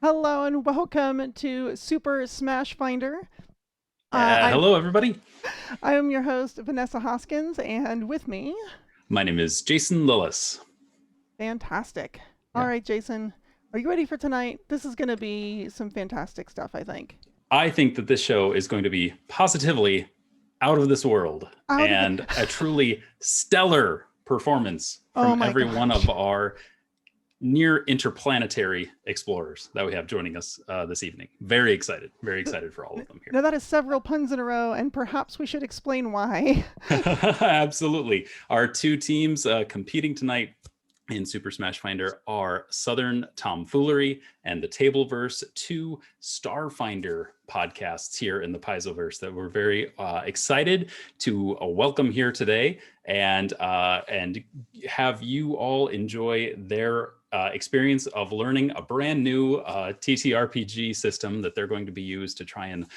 Hello and welcome to Super Smash Finder. Uh, I, Hello, everybody. I am your host, Vanessa Hoskins, and with me, My name is Jason Lillis. fantastic. All Yeah. right, Jason, are you ready for tonight? This is going to be some fantastic stuff, I think. I think that this show is going to be positively out of this world Out of the. and a truly stellar performance Oh from my every one of gosh. our near interplanetary explorers that we have joining us this evening. Very excited for all of them Now, that is several puns in a row, and perhaps we should explain why. here. Absolutely. Our two teams competing tonight in Super Smash Finder are Southern Tomfoolery and the Tableverse, two Starfinder podcasts here in the Paizoverse that we're very excited to welcome here today and have you all enjoy their experience of learning a brand new TTRPG system that they're going to be used to try and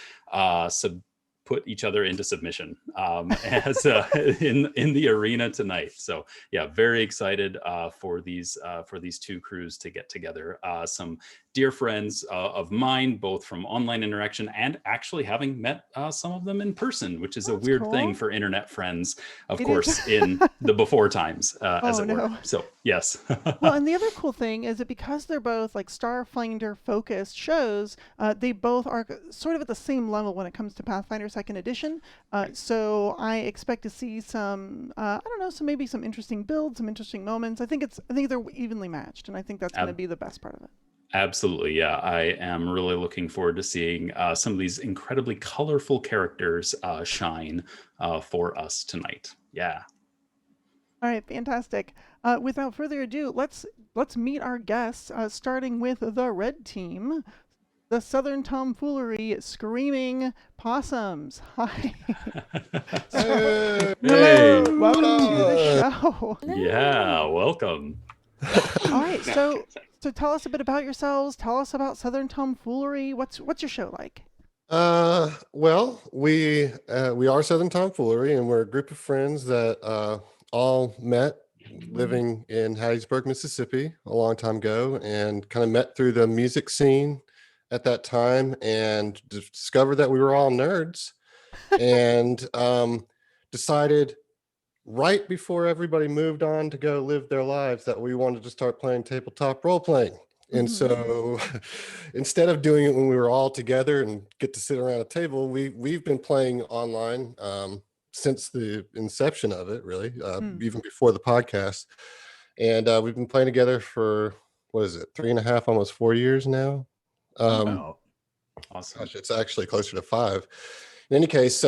put each other into submission as in the arena tonight. So yeah, very excited for these two crews to get together. Some dear friends of mine, both from online interaction and actually having met some of them in person, which is a That's weird thing cool. for internet friends, of It is. course, in the before times, as Oh it were. no. So yes. Well, and the other cool thing is that because they're both like Starfinder focused shows, they both are sort of at the same level when it comes to Pathfinder Second Edition. So I expect to see some, I don't know, maybe some interesting builds, some interesting moments. I think they're evenly matched, and I think that's going to be the best part of it. Absolutely, yeah. I am really looking forward to seeing some of these incredibly colorful characters shine for us tonight. Yeah. All right, fantastic. Without further ado, let's meet our guests, starting with the red team. The Southern Tomfoolery Screaming Possums. Hi. So, Hey. welcome to the Hello. show. Yeah, welcome. All right, so tell us a bit about yourselves. Tell us about Southern Tomfoolery. What's your show like? We are Southern Tomfoolery, and we're a group of friends that all met living in Hattiesburg, Mississippi, a long time ago, and kind of met through the music scene at that time, and discovered that we were all nerds, and decided right before everybody moved on to go live their lives that we wanted to start playing tabletop role playing. And Mhm. so instead of doing it when we were all together and get to sit around a table, we've been playing online since the inception of it, really, Mm. even before the podcast. And we've been playing together for, what is it, 3.5, almost 4 years now. Oh, Wow. Awesome. Gosh, it's actually closer to 5. In any case,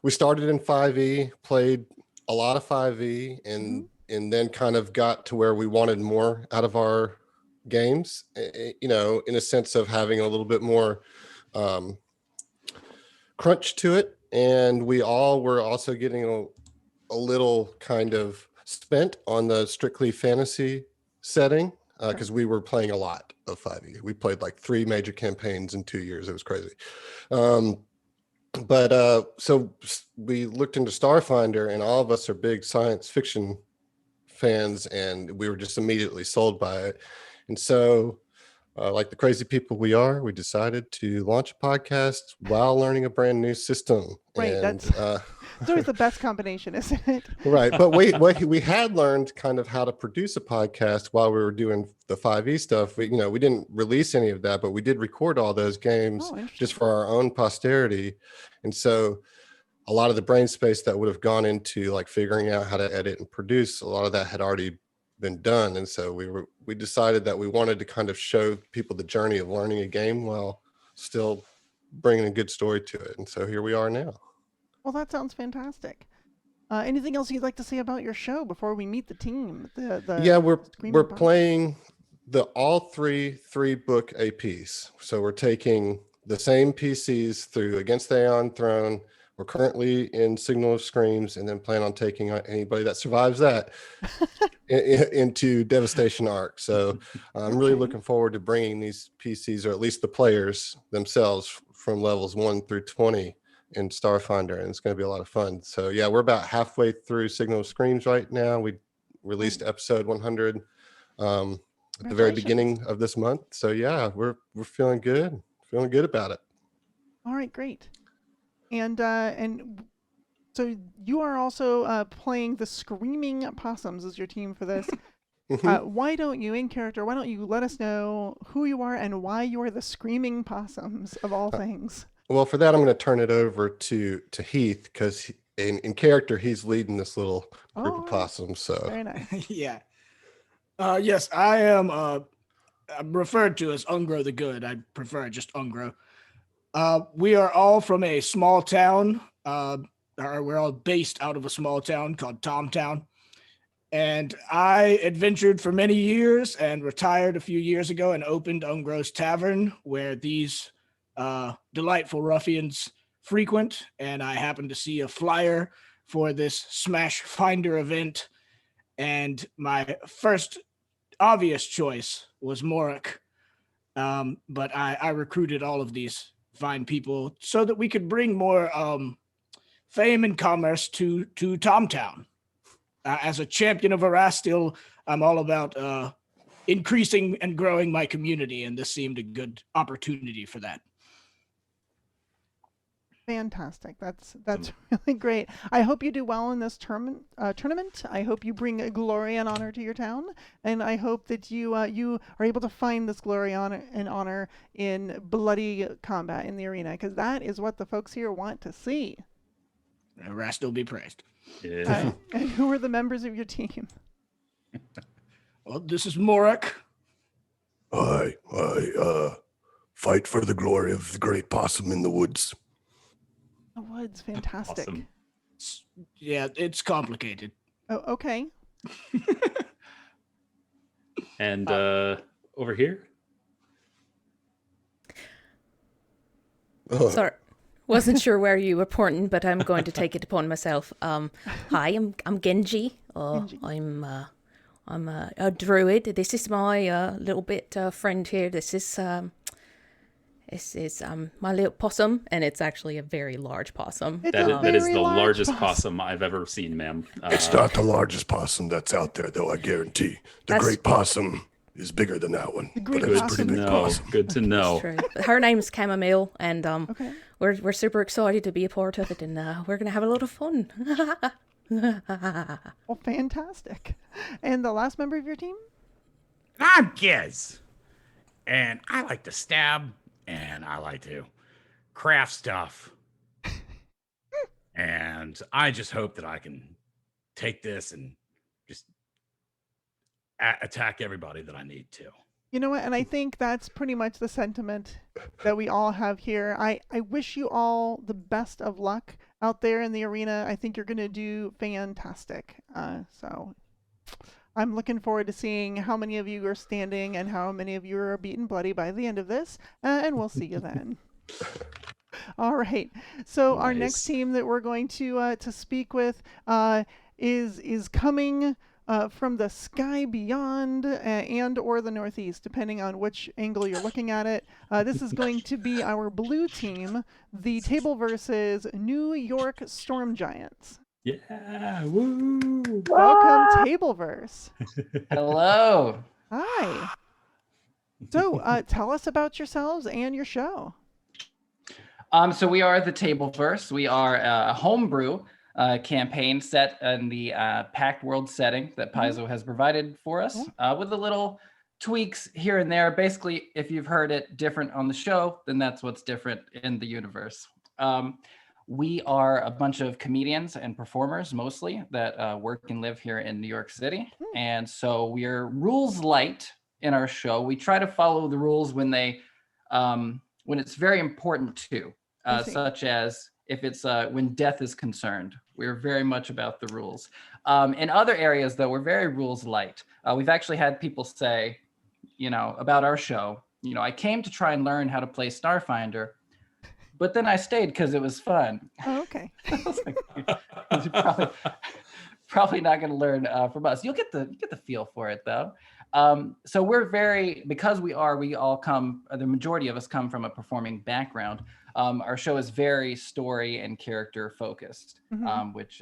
we started in 5e, played a lot of 5e, hmm and then kind of got to where we wanted more out of our games, in a sense of having a little bit more crunch to it. And we all were also getting a little kind of spent on the strictly fantasy setting sure. because we were playing a lot of 5e. We played like 3 major campaigns in 2 years. It was crazy. So we looked into Starfinder, and all of us are big science fiction fans, and we were just immediately sold by it. And so, like the crazy people we are, we decided to launch a podcast while learning a brand new system. Right. And It's always the best combination, isn't it? right, but we had learned kind of how to produce a podcast while we were doing the 5e stuff. We didn't release any of that, but we did record all those games Oh, just interesting. for our own posterity. And so a lot of the brain space that would have gone into like figuring out how to edit and produce, a lot of that had already been done. And so we decided that we wanted to kind of show people the journey of learning a game while still bringing a good story to it. And so here we are now. Well, that sounds fantastic. Anything else you'd like to say about your show before we meet the team? The Yeah, we're Screaming Possums. playing the all three book APs. So we're taking the same PCs through Against the Aeon Throne. We're currently in Signal of Screams, and then plan on taking anybody that survives that into Devastation Arc. So I'm really Okay. looking forward to bringing these PCs, or at least the players themselves, from levels 1 through 20 in Starfinder, and it's going to be a lot of fun. So yeah, we're about halfway through Signal of Screams right now. We released Nice. episode 100 at the very Congratulations. beginning of this month. So yeah, we're feeling good about it. All right, great. And so you are also playing the Screaming Possums as your team for this. Why don't you, in character, why don't you let us know who you are and why you are the Screaming Possums of all things? Well, for that, I'm going to turn it over to Heath because in character, he's leading this little group All of right. possums. So Very nice. Yeah. Yes, I am. I'm referred to as Ungro the Good. I prefer just Ungro. We are all from a small town. We're all based out of a small town called Tomtown. And I adventured for many years and retired a few years ago and opened Ungro's Tavern, where these delightful ruffians frequent. And I happened to see a flyer for this Smash Finder event. And my first obvious choice was Morik. But I recruited all of these fine people so that we could bring more fame and commerce to Tomtown. As a champion of Erastil, I'm all about increasing and growing my community, and this seemed a good opportunity for that. Fantastic. That's really great. I hope you do well in this tournament. I hope you bring glory and honor to your town, and I hope that you you are able to find this glory and honor in bloody combat in the arena, because that is what the folks here want to see. Erastil be praised. Yeah. And who are the members of your team? Well, this is Morik. I fight for the glory of the great possum in the woods. The woods, fantastic. Awesome. Yeah, it's complicated. Oh, okay. And over here. Oh, Sorry, wasn't sure where you were pointing, but I'm going to take it upon myself. Hi, I'm Genji. Genji. I'm a druid. This is my little bit friend here. This is my little possum, and it's actually a very large possum. It's That a is very the large largest possum I've ever seen, ma'am. It's not the largest possum that's out there, though, I guarantee. The That's- great possum is bigger than that one. great But it's a possum. pretty Good to big know. possum. Good to know. True. Her name's Chamomile, and Okay. we're super excited to be a part of it, and we're gonna have a lot of fun. Well, fantastic. And the last member of your team? I'm Giz, and I like to stab, and I like to craft stuff. And I just hope that I can take this and just attack everybody that I need to. You know what? And I think that's pretty much the sentiment that we all have here. I wish you all the best of luck out there in the arena. I think you're going to do fantastic. So I'm looking forward to seeing how many of you are standing and how many of you are beaten bloody by the end of this. And we'll see you then. All right. So our next Nice. team that we're going to speak with is coming from the sky beyond and or the northeast, depending on which angle you're looking at it. This is going to be our blue team, the Tableverse's New York Storm Giants. Yeah. Woo. Welcome, Tableverse. Hello. Hi. So tell us about yourselves and your show. So we are the Tableverse. We are a homebrew campaign set in the Pact World setting that Paizo has provided for us, with a little tweaks here and there. Basically, if you've heard it different on the show, then that's what's different in the universe. We are a bunch of comedians and performers, mostly, that work and live here in New York City. And so we are rules light in our show. We try to follow the rules when it's very important to, such as if it's when death is concerned. We're very much about the rules. In other areas, though, we're very rules light. We've actually had people say, about our show, I came to try and learn how to play Starfinder, but then I stayed because it was fun. Oh, okay. I was like, you're probably not going to learn from us. You'll get the feel for it, though. So we're because we all come, the majority of us come from a performing background. Our show is very story and character focused, which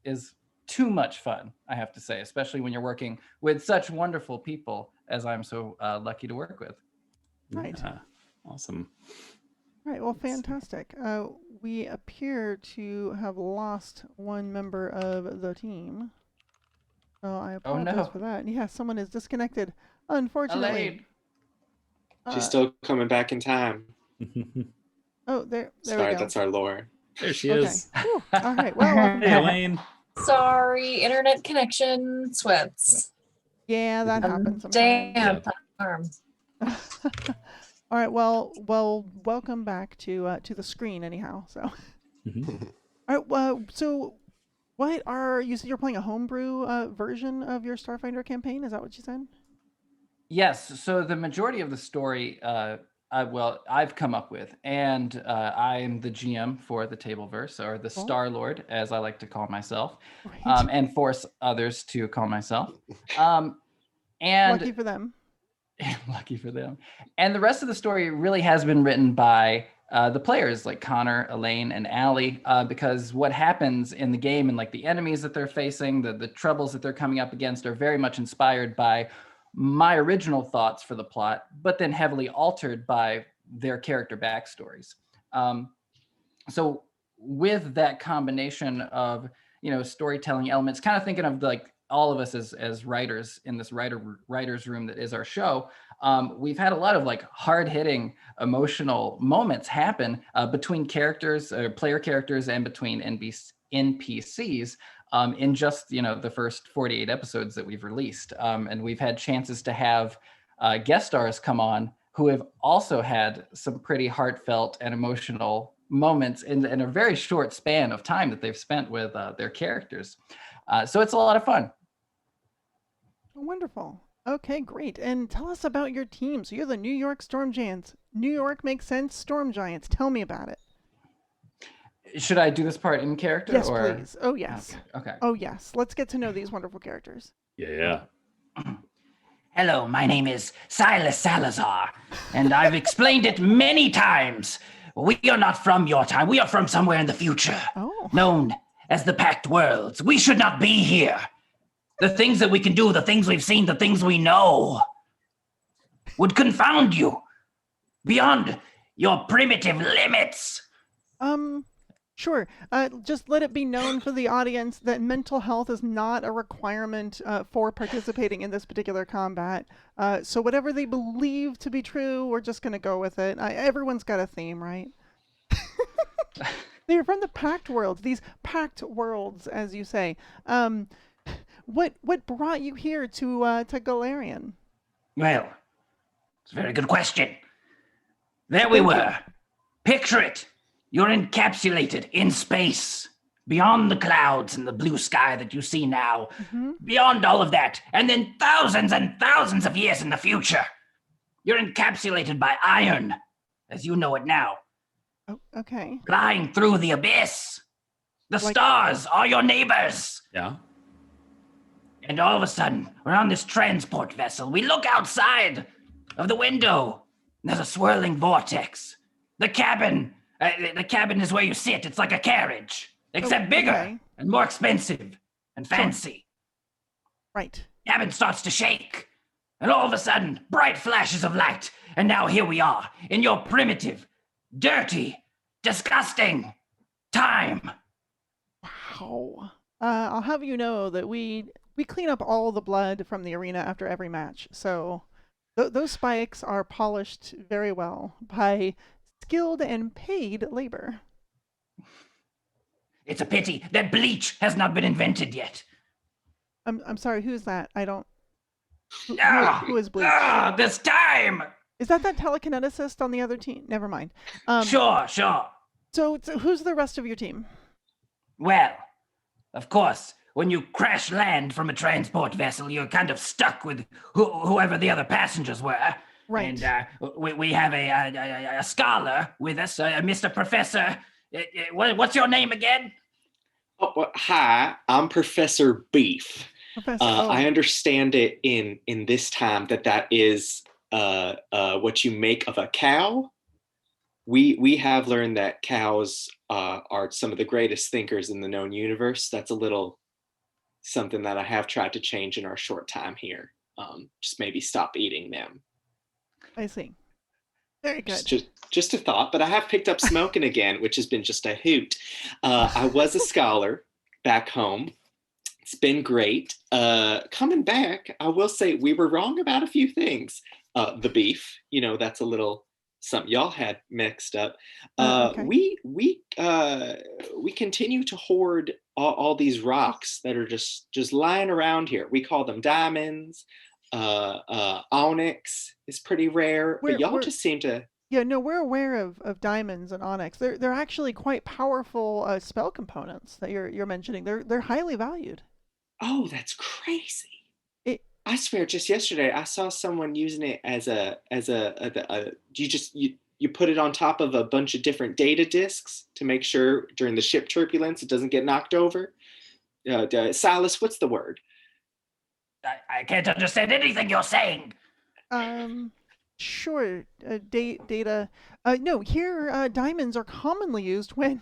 is too much fun, I have to say, especially when you're working with such wonderful people as I'm so lucky to work with. Right. Yeah. Awesome. Right. Well, fantastic. We appear to have lost one member of the team. So I apologize no. for that. Yeah, someone is disconnected, unfortunately. Elaine. She's still coming back in time. Oh, there we Sorry, go. that's our lore. There she Okay. is. Whew. All right. Well, welcome Hey, back. Elaine. Sorry, internet connection sweats. Yeah, that happens sometimes. Damn, arm. All right. Well, welcome back to the screen, anyhow. So, all right. So, what are you said you're playing a homebrew version of your Starfinder campaign? Is that what you said? Yes. So the majority of the story, I've come up with, and I'm the GM for the Tableverse, or the Cool. Star Lord, as I like to call myself, Right. and force others to call myself. And Lucky for them. lucky for them. And the rest of the story really has been written by the players, like Connor, Elaine, and Allie, because what happens in the game and like the enemies that they're facing, the troubles that they're coming up against, are very much inspired by my original thoughts for the plot, but then heavily altered by their character backstories. So with that combination of, storytelling elements, kind of thinking of like all of us as writers in this writer's room that is our show, we've had a lot of like hard-hitting emotional moments happen between characters, player characters, and between NPCs in just the first 48 episodes that we've released. And we've had chances to have guest stars come on who have also had some pretty heartfelt and emotional moments in a very short span of time that they've spent with their characters. So it's a lot of fun. Wonderful. Okay, great. And tell us about your team. So you're the New York Storm Giants. New York makes sense. Storm Giants. Tell me about it. Should I do this part in character? Yes, or? please. Oh, yes. Okay. Oh, yes. Let's get to know these wonderful characters. Yeah. Hello, my name is Silas Salazar, and I've explained it many times. We are not from your time. We are from somewhere in the future, known as the Packed Worlds. We should not be here. The things that we can do, the things we've seen, the things we know would confound you beyond your primitive limits. Sure. Just let it be known for the audience that mental health is not a requirement for participating in this particular combat. So whatever they believe to be true, we're just going to go with it. Everyone's got a theme, right? They're from the Packed Worlds, these Packed Worlds, as you say. What brought you here to Galarian? Well, it's a very good question. There we were. Picture it. You're encapsulated in space, beyond the clouds and the blue sky that you see now, beyond all of that, and then thousands and thousands of years in the future. You're encapsulated by iron, as you know it now. Oh, okay. Flying through the abyss. The stars are your neighbors. Yeah. And all of a sudden, we're on this transport vessel. We look outside of the window. And there's a swirling vortex. The cabin is where you sit. It's like a carriage, except bigger and more expensive and fancy. Right. Cabin starts to shake. And all of a sudden, bright flashes of light. And now here we are in your primitive, dirty, disgusting time. Wow. I'll have you know that we clean up all the blood from the arena after every match. So those spikes are polished very well by skilled and paid labor. It's a pity that bleach has not been invented yet. I'm sorry, who's that? I don't... Who is Bleach? This time! Is that telekineticist on the other team? Never mind. Sure. So who's the rest of your team? Well, of course, when you crash land from a transport vessel, you're kind of stuck with whoever the other passengers were. Right. And we have a scholar with us, Mr. Professor. What's your name again? Oh, well, hi, I'm Professor Beef. Professor, I understand it in this time that is what you make of a cow. We have learned that cows are some of the greatest thinkers in the known universe. That's a little something that I have tried to change in our short time here. Just maybe stop eating them. I see. Very good. Just a thought, but I have picked up smoking again, which has been just a hoot. I was a scholar back home. It's been great. Coming back, I will say we were wrong about a few things. The beef, that's a little something y'all had mixed up. Okay. We continue to hoard all these rocks that are just lying around here. We call them diamonds. Onyx is pretty rare, but y'all just seem to. Yeah, no, we're aware of diamonds and onyx. They're actually quite powerful spell components that you're mentioning. They're highly valued. Oh, that's crazy. I swear, just yesterday I saw someone using it as you put it on top of a bunch of different data disks to make sure during the ship turbulence it doesn't get knocked over. Silas, what's the word? I can't understand anything you're saying. Sure. Data. No, here diamonds are commonly used when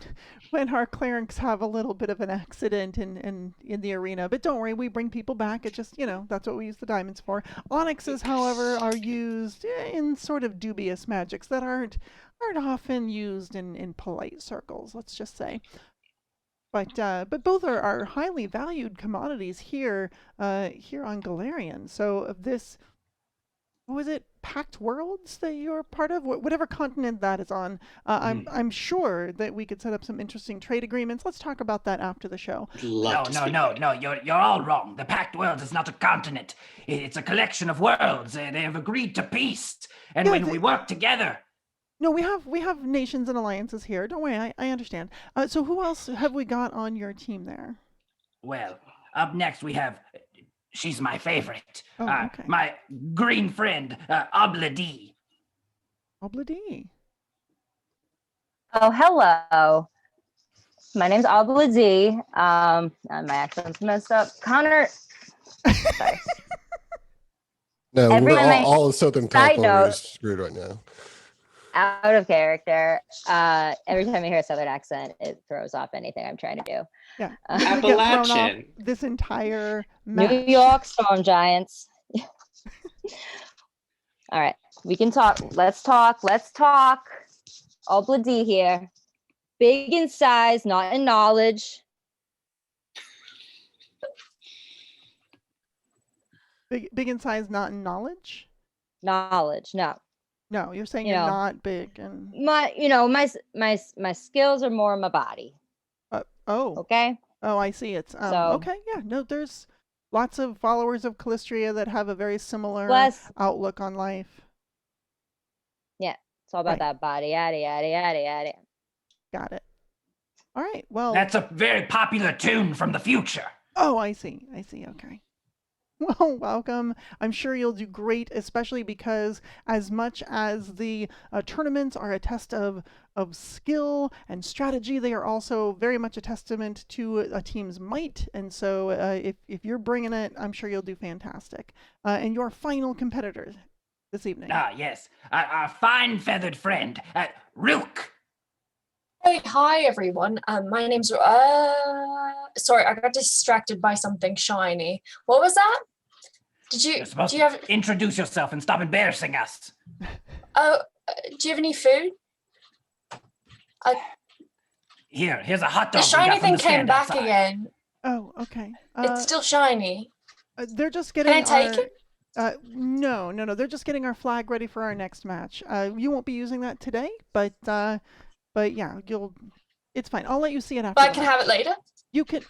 our clerics have a little bit of an accident in the arena. But don't worry, we bring people back. It just that's what we use the diamonds for. Onyxes, however, are used in sort of dubious magics that aren't often used in polite circles. Let's just say. But both are highly valued commodities here on Galarian. So of this. What was it? Pact Worlds that you're part of? Whatever continent that is on. I'm sure that we could set up some interesting trade agreements. Let's talk about that after the show. No. You're all wrong. The Pact World is not a continent. It's a collection of worlds. They have agreed to peace, and when we work together. No, we have nations and alliances here. Don't worry, I understand. So who else have we got on your team there? Well, up next we have. She's my favorite. Oh, okay. My green friend, Obladi. Obladi. Oh, hello. My name's Obladi. And my accent's messed up. Connor. Sorry. No, Every we're time all Southern side Tomfoolery note- is screwed right now. Out of character. Every time I hear a Southern accent, it throws off anything I'm trying to do. Yeah. Appalachian. This entire match. New York Storm Giants. All right, we can talk. Let's talk. Obladi here. Big in size, not in knowledge. Big in size, not in knowledge? Knowledge, no. No, you're saying you're not big and my skills are more in my body. Okay. Oh, I see. It's okay. Yeah, no, there's lots of followers of Callistria that have a very similar outlook on life. Yeah, it's all about that body. Yada yada yada yada. Got it. All right. Well, that's a very popular tune from the future. Oh, I see. Okay. Well, welcome. I'm sure you'll do great, especially because as much as the tournaments are a test of skill and strategy, they are also very much a testament to a team's might. And so if you're bringing it, I'm sure you'll do fantastic. And your final competitors this evening. Yes. Our fine feathered friend, Rook. Hey, hi everyone. My name's sorry, I got distracted by something shiny. What was that? Do you have introduce yourself and stop embarrassing us? Do you have any food? Here's a hot dog. The shiny thing came back again. Oh, okay. It's still shiny. They're just getting. Can I take it? No. They're just getting our flag ready for our next match. You won't be using that today, but yeah, it's fine. I'll let you see it after. But I can have it later? You can.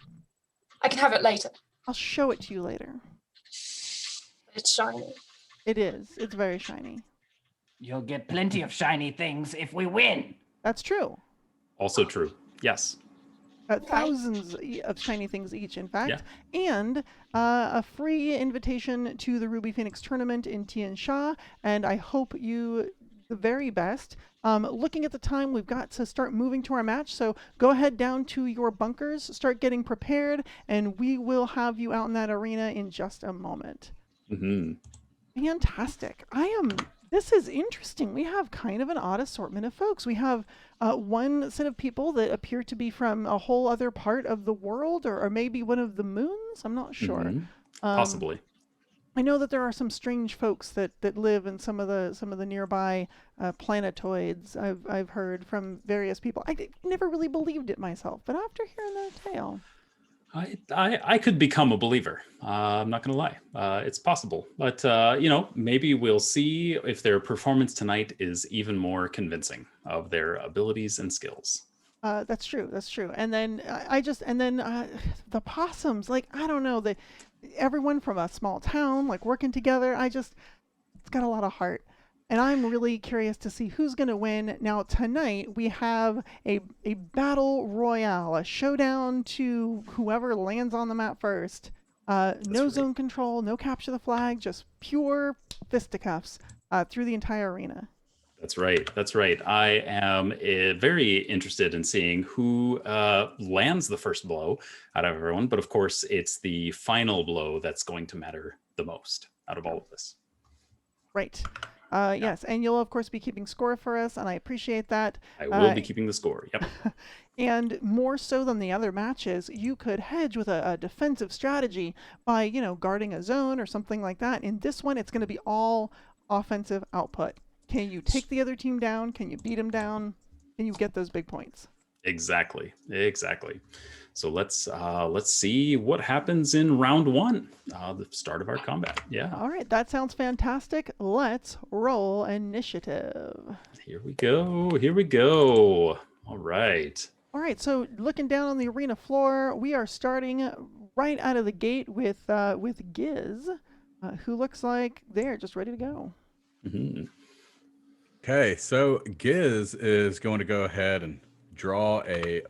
I can have it later. I'll show it to you later. It's shiny. It is. It's very shiny. You'll get plenty of shiny things if we win. That's true. Also true. Yes. Thousands of shiny things each, in fact. Yeah. And a free invitation to the Ruby Phoenix tournament in Tian Sha. And I hope you the very best. Looking at the time, we've got to start moving to our match. So go ahead down to your bunkers, start getting prepared, and we will have you out in that arena in just a moment. Mm-hmm. Fantastic. I am This is interesting. We have kind of an odd assortment of folks. We have one set of people that appear to be from a whole other part of the world, or maybe one of the moons. I'm not sure. Possibly. I know that there are some strange folks that live in some of the nearby planetoids. I've heard from various people. I never really believed it myself, but after hearing that tale, I could become a believer. I'm not going to lie. It's possible. But, maybe we'll see if their performance tonight is even more convincing of their abilities and skills. That's true. That's true. And then the possums, like, I don't know, everyone from a small town, like working together. It's got a lot of heart. And I'm really curious to see who's going to win. Now, tonight, we have a battle royale, a showdown to whoever lands on the map first. No zone control, no capture the flag, just pure fisticuffs through the entire arena. That's right. That's right. I am very interested in seeing who lands the first blow out of everyone. But of course, it's the final blow that's going to matter the most out of all of this. Right. Yes, and you'll of course be keeping score for us, and I appreciate that. I will be keeping the score. Yep. And more so than the other matches, you could hedge with a defensive strategy by, guarding a zone or something like that. In this one, it's going to be all offensive output. Can you take the other team down? Can you beat them down? Can you get those big points? Exactly. So let's see what happens in round one, the start of our combat. Yeah. All right, that sounds fantastic. Let's roll initiative. Here we go. All right. All right, so looking down on the arena floor, we are starting right out of the gate with Giz, who looks like they're just ready to go. Mm-hmm. Okay, so Giz is going to go ahead and draw an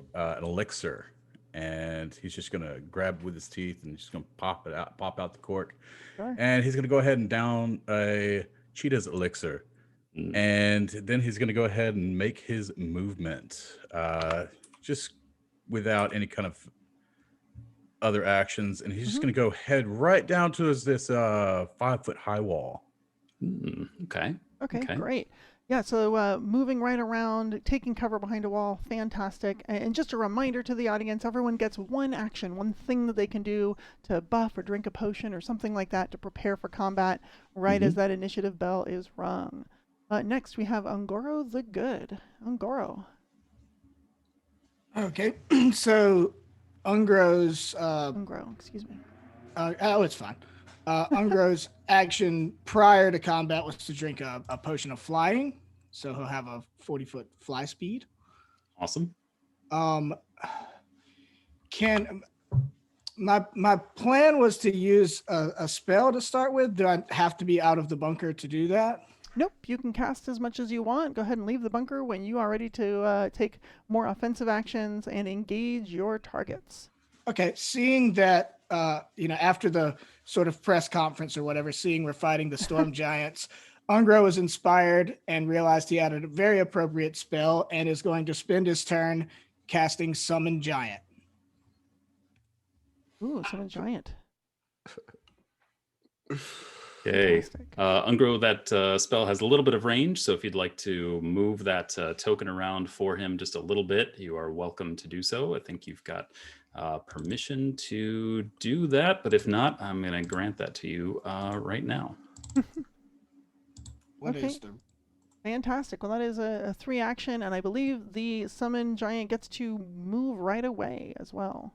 elixir, and he's just going to grab with his teeth and just going to pop out the cork. Sure. And he's going to go ahead and down a cheetah's elixir. And then he's going to go ahead and make his movement just without any kind of other actions. And he's just going to go head right down to this 5-foot high wall. Okay, great. Yeah, so moving right around, taking cover behind a wall, fantastic. And just a reminder to the audience, everyone gets one action, one thing that they can do to buff or drink a potion or something like that to prepare for combat right as that initiative bell is rung. Next, we have Ungoro the Good. Ungoro. Okay, so Ungoro's... Ungoro, excuse me. It's fine. Ungro's action prior to combat was to drink a potion of flying, so he'll have a 40-foot fly speed. Awesome. My plan was to use a spell to start with. Do I have to be out of the bunker to do that? Nope, you can cast as much as you want. Go ahead and leave the bunker when you are ready to take more offensive actions and engage your targets. Okay, seeing that, after the sort of press conference or whatever, seeing we're fighting the storm giants, Ungro was inspired and realized he had a very appropriate spell and is going to spend his turn casting Summon Giant. Ooh, Summon Giant. Okay. Ungro, that spell has a little bit of range, so if you'd like to move that token around for him just a little bit, you are welcome to do so. I think you've got permission to do that, but if not, I'm going to grant that to you right now. What is the... Fantastic. Well, that is a 3 action, and I believe the Summon Giant gets to move right away as well.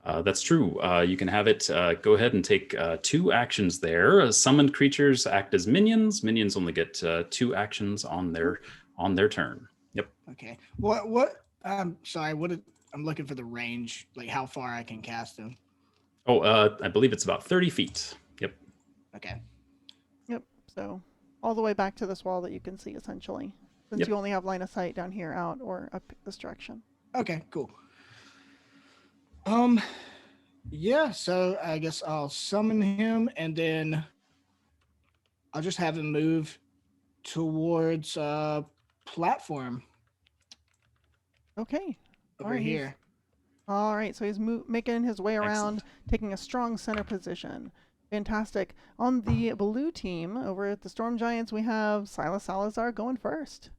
That's true. You can have it go ahead and take 2 actions there. Summoned creatures act as minions. Minions only get 2 actions on their turn. Yep. Okay. What? I'm sorry. I'm looking for the range, like how far I can cast them. Oh, I believe it's about 30 feet. Yep. Okay. Yep. So all the way back to this wall that you can see, essentially, since you only have line of sight down here, out or up this direction. Okay. Cool. Yeah, so I guess I'll summon him and then I'll just have him move towards platform. Okay. Over here. All right, so he's making his way around, taking a strong center position. Fantastic. On the blue team over at the Storm Giants, we have Silas Salazar going first.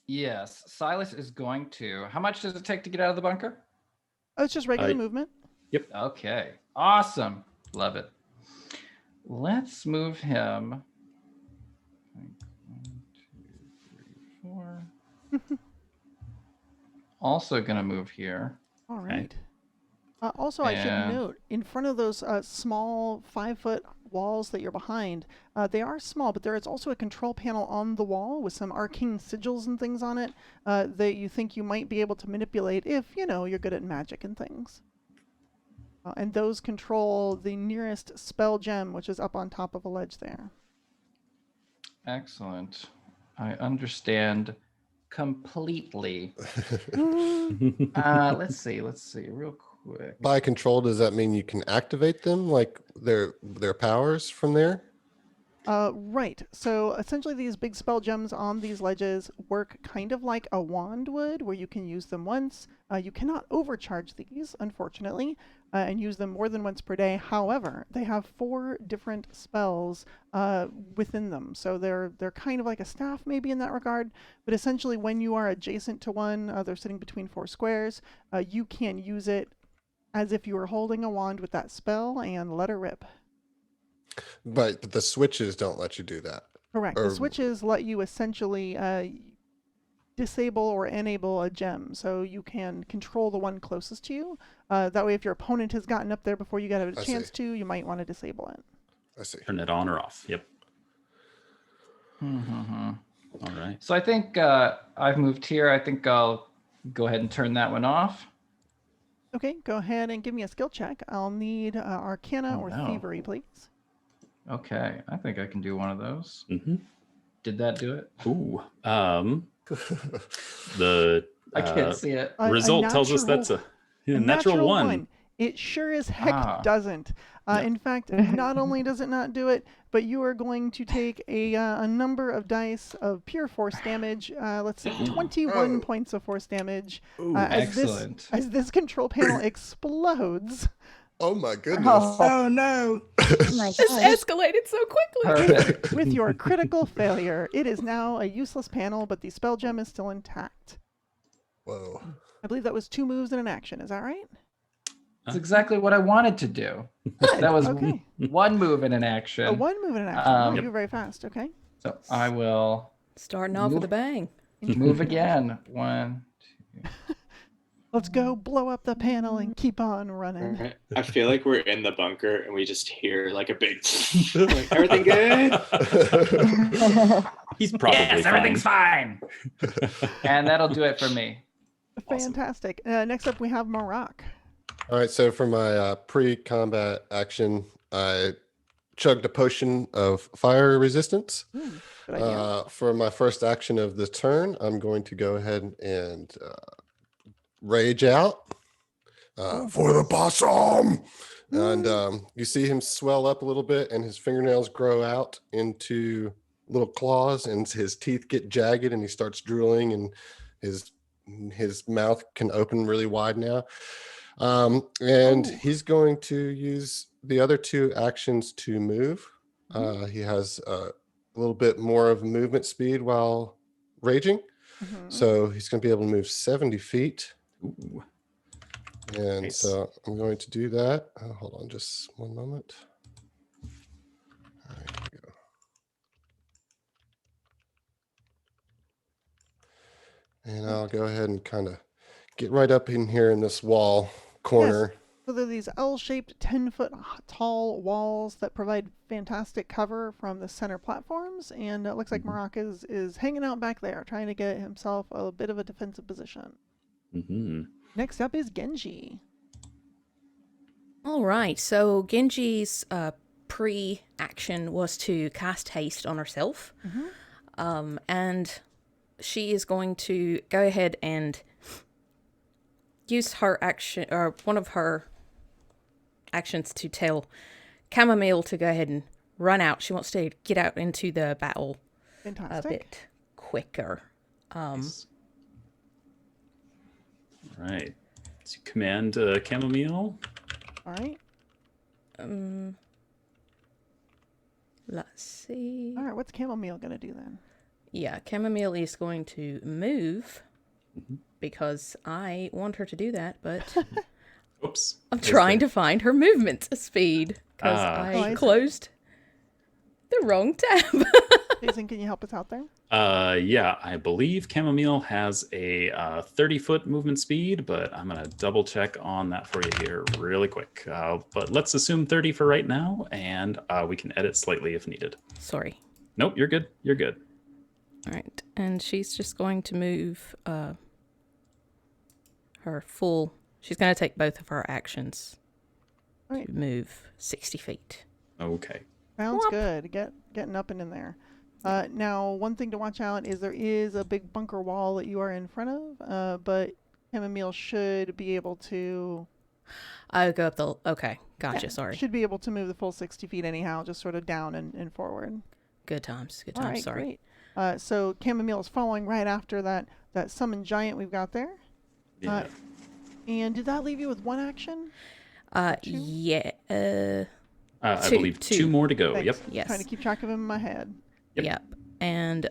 Yes, Silas is going to. How much does it take to get out of the bunker? Oh, it's just regular movement. Yep. Okay. Awesome. Love it. Let's move him. 1, 2, 3, 4. Also going to move here. All right. Also, I should note, in front of those small 5-foot walls that you're behind, they are small, but there is also a control panel on the wall with some arcane sigils and things on it that you think you might be able to manipulate if, you're good at magic and things. And those control the nearest spell gem, which is up on top of a ledge there. Excellent. I understand completely. Let's see real quick. By control, does that mean you can activate them, like their powers from there? Right. So essentially these big spell gems on these ledges work kind of like a wand would, where you can use them once. You cannot overcharge these, unfortunately, and use them more than once per day. However, they have 4 different spells within them. So they're kind of like a staff maybe in that regard, but essentially when you are adjacent to one, they're sitting between 4 squares, you can use it as if you were holding a wand with that spell and let her rip. But the switches don't let you do that. Correct. The switches let you essentially disable or enable a gem, so you can control the one closest to you. That way, if your opponent has gotten up there before you got a chance to, you might want to disable it. I see. Turn it on or off. Yep. All right. So I think I've moved here. I think I'll go ahead and turn that one off. Okay, go ahead and give me a skill check. I'll need Arcana or Thievery, please. Okay, I think I can do one of those. Mm-hmm. Did that do it? Ooh. I can't see it. Result tells us that's a natural one. It sure as heck doesn't. In fact, not only does it not do it, but you are going to take a number of dice of pure force damage. Let's see, 21 points of force damage. Excellent. As this control panel explodes. Oh my goodness. Oh no. This escalated so quickly. With your critical failure, it is now a useless panel, but the spell gem is still intact. Whoa. I believe that was 2 moves and an action. Is that right? That's exactly what I wanted to do. That was 1 move and an action. 1 move and an action. You're very fast. Okay. So I will starting off with a bang. Move again. 1, 2. Let's go blow up the panel and keep on running. Right. I feel like we're in the bunker and we just hear like a big like, everything good? He's probably yes, everything's fine. And that'll do it for me. Fantastic. Next up we have Marak. All right, so for my pre-combat action, I chugged a potion of fire resistance. Good idea. For my first action of the turn, I'm going to go ahead and rage out for the possum. And you see him swell up a little bit, and his fingernails grow out into little claws, and his teeth get jagged, and he starts drooling, and his mouth can open really wide now. And he's going to use the other 2 actions to move. He has a little bit more of movement speed while raging. So he's going to be able to move 70 feet. Ooh. And Nice. so I'm going to do that. Hold on just one moment. There we go. And I'll go ahead and kind of get right up in here in this wall corner. Yes. So they're these L-shaped 10-foot tall walls that provide fantastic cover from the center platforms, and it looks like Marak is hanging out back there, trying to get himself a bit of a defensive position. Next up is Genji. All right, so Genji's pre-action was to cast haste on herself, and she is going to go ahead and use her action, or one of her actions, to tell Chamomile to go ahead and run out. She wants to get out into the battle a bit quicker. Nice. All right. So command chamomile. All right. Let's see. All right, what's Chamomile going to do then? Yeah, Chamomile is going to move because I want her to do that, but Oops. I'm trying to find her movement speed because I closed the wrong tab. Jason, can you help us out there? Yeah, I believe Chamomile has a 30-foot movement speed, but I'm going to double check on that for you here really quick. But let's assume 30 for right now, and we can edit slightly if needed. Sorry. Nope, you're good. You're good. All right, and she's just going to move her full... She's going to take both of her actions to move 60 feet. Okay. Sounds good. Getting up and in there. Now, one thing to watch out is there is a big bunker wall that you are in front of, but Chamomile should be able to... I'll go up the... Okay, gotcha, sorry. Should be able to move the full 60 feet anyhow, just sort of down and forward. Good times, All right, sorry. Great. So Chamomile is following right after that summon giant we've got there. Yeah. And did that leave you with one action? Yeah. I believe two more to go. Thanks. Yep. Yes. Trying to keep track of them in my head. Yep. And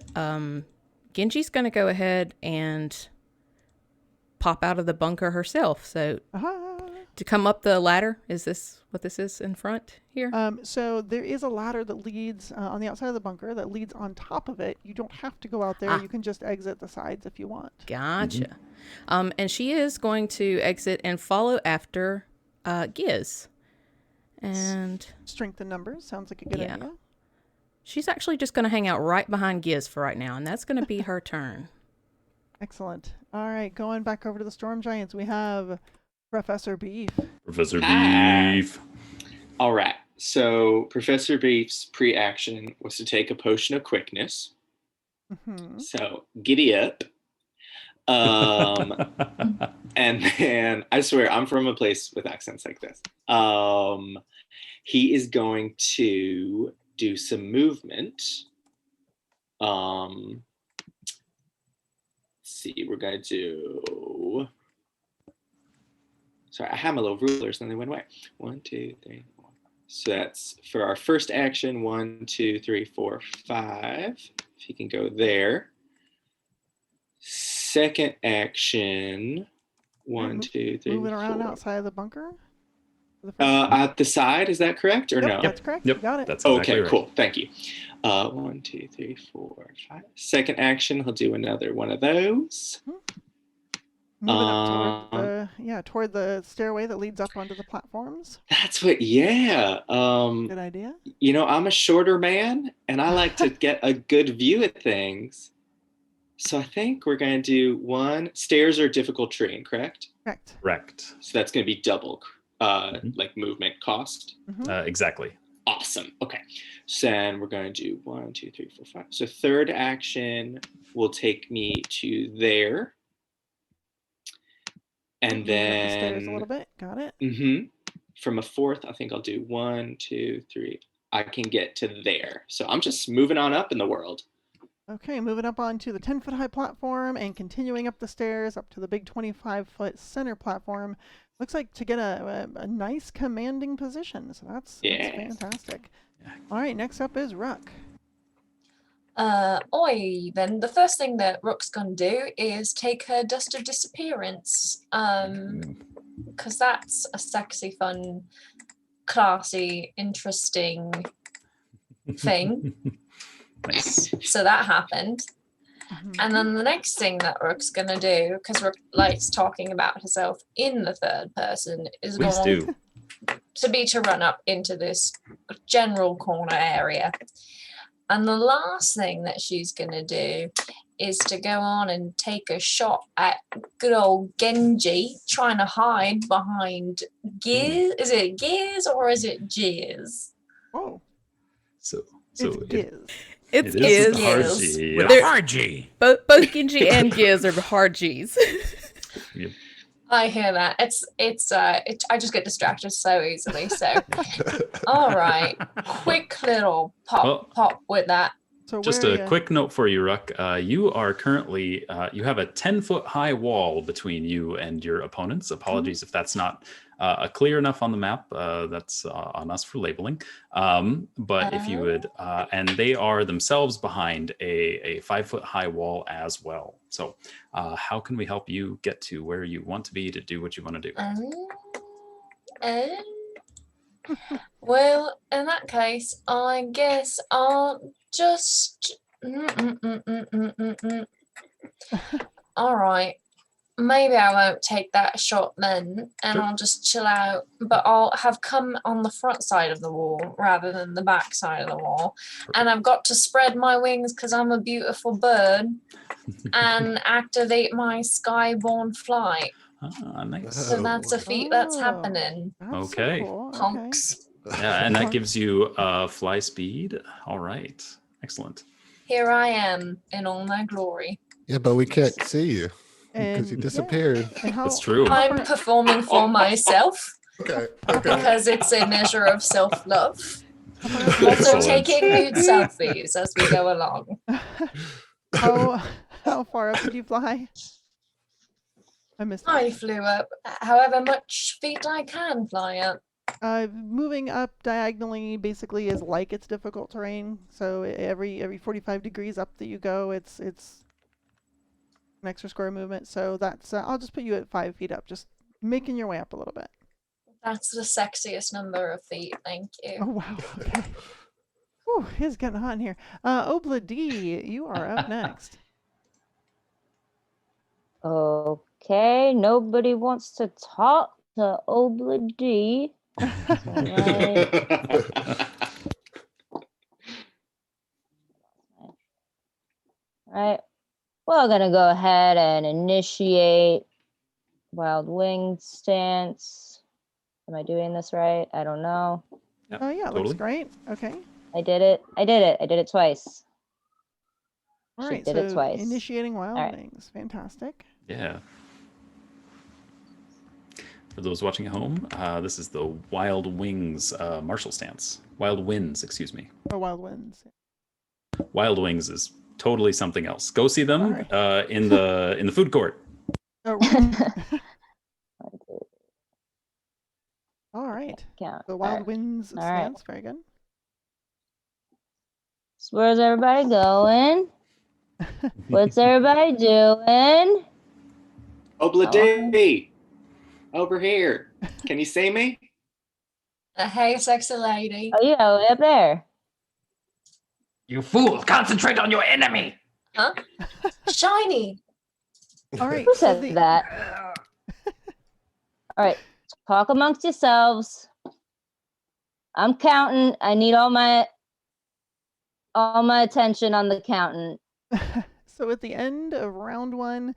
Genji's going to go ahead and pop out of the bunker herself. So to come up the ladder, is this what this is in front here? So there is a ladder that leads on the outside of the bunker that leads on top of it. You don't have to go out there. You can just exit the sides if you want. Gotcha. And she is going to exit and follow after Giz. And strengthen numbers sounds like a good idea. She's actually just going to hang out right behind Giz for right now, and that's going to be her turn. Excellent. All right, going back over to the Storm Giants, we have Professor Beef. Professor Beef. All right. So Professor Beef's pre-action was to take a potion of quickness. So giddy up. And then I swear I'm from a place with accents like this. He is going to do some movement. Let's see, we're going to do... Sorry, I had my little rulers and then they went away. 1, 2, 3, 4. So that's for our first action, 1, 2, 3, 4, 5. If he can go there. Second action, 1, 2, 3, Moving 4. around outside of the bunker? At the side, is that correct or no? That's correct. Yep. You got it. That's exactly okay, right. cool. Thank you. 1, 2, 3, 4, 5. Second action, he'll do another one of those. Moving up toward the stairway that leads up onto the platforms. That's what, Good idea. You know, I'm a shorter man and I like to get a good view of things. So I think we're going to do one. Stairs are difficult terrain, correct? Correct. So that's going to be double, like movement cost. Exactly. Awesome. Okay. So then we're going to do 1, 2, 3, 4, 5. So third action will take me to there. And then the stairs a little bit. Got it. From a fourth, I think I'll do 1, 2, 3. I can get to there. So I'm just moving on up in the world. Okay, moving up onto the 10-foot high platform and continuing up the stairs up to the big 25-foot center platform. Looks like to get a nice commanding position. So that's fantastic. All right, next up is Ruck. Then the first thing that Rook's gonna do is take her Dust of Disappearance, because that's a sexy, fun, classy, interesting thing. Nice. So that happened. And then the next thing that Rook's gonna do, because Rook likes talking about herself in the third person, is going to run up into this general corner area. And the last thing that she's going to do is to go on and take a shot at good old Genji, trying to hide behind Giz. Is it Giz or is it Jizz? Oh. So it's Giz. It's Giz. Giz. With a hard G. Both Genji and Giz are hard Gs. Yep. I hear that. I just get distracted so easily. So, all right, quick little pop with that. So Just where a quick note for you, Ruck. You are currently, you have a 10-foot high wall between you and your opponents. Apologies if that's not clear enough on the map. That's on us for labeling. But if you would, and they are themselves behind a 5-foot high wall as well. So how can we help you get to where you want to be to do what you want to do? Well, in that case, I guess I'll just. All right. Maybe I won't take that shot then, and I'll just chill out. But I'll have come on the front side of the wall rather than the back side of the wall. And I've got to spread my wings because I'm a beautiful bird and activate my skyborne flight. Nice. So that's a feat that's happening. That's Okay. So cool. Punks. Yeah, and that gives you fly speed. All right. Excellent. Here I am in all my glory. Yeah, but we can't see you because you disappeared. That's true. I'm performing for myself. Okay. Because it's a measure of self-love. I'm also taking nude selfies as we go along. How far up did you fly? I missed that. I flew up however much feet I can fly up. Moving up diagonally basically is like it's difficult terrain. So every 45 degrees up that you go, it's an extra square movement. So that's I'll just put you at 5 feet up, just making your way up a little bit. That's the sexiest number of feet. Thank you. Oh wow. Okay. Whew, it's getting hot in here. Obla D, you are up next. Okay, nobody wants to talk to Obla D. Right. Well, I'm gonna go ahead and initiate Wild Wing stance. Am I doing this right? I don't know. Oh yeah, totally. Looks great. Okay. I did it twice. All right, did it twice. Initiating Wild Wings. Fantastic. Yeah. For those watching at home, this is the Wild Wings martial stance. Wild Winds, excuse me. Oh, Wild Winds. Wild Wings is totally something else. Go see them in the food court. Oh, right. All right. The Wild Winds stance. Very good. So where's everybody going? What's everybody doing? Obla D. Over here. Can you see me? Hey, sexy lady. Oh, yeah, way up there. You fool! Concentrate on your enemy. Huh? Shiny. All right. Who said that? All right. Talk amongst yourselves. I'm counting. I need all my attention on the counting. So at the end of round 1,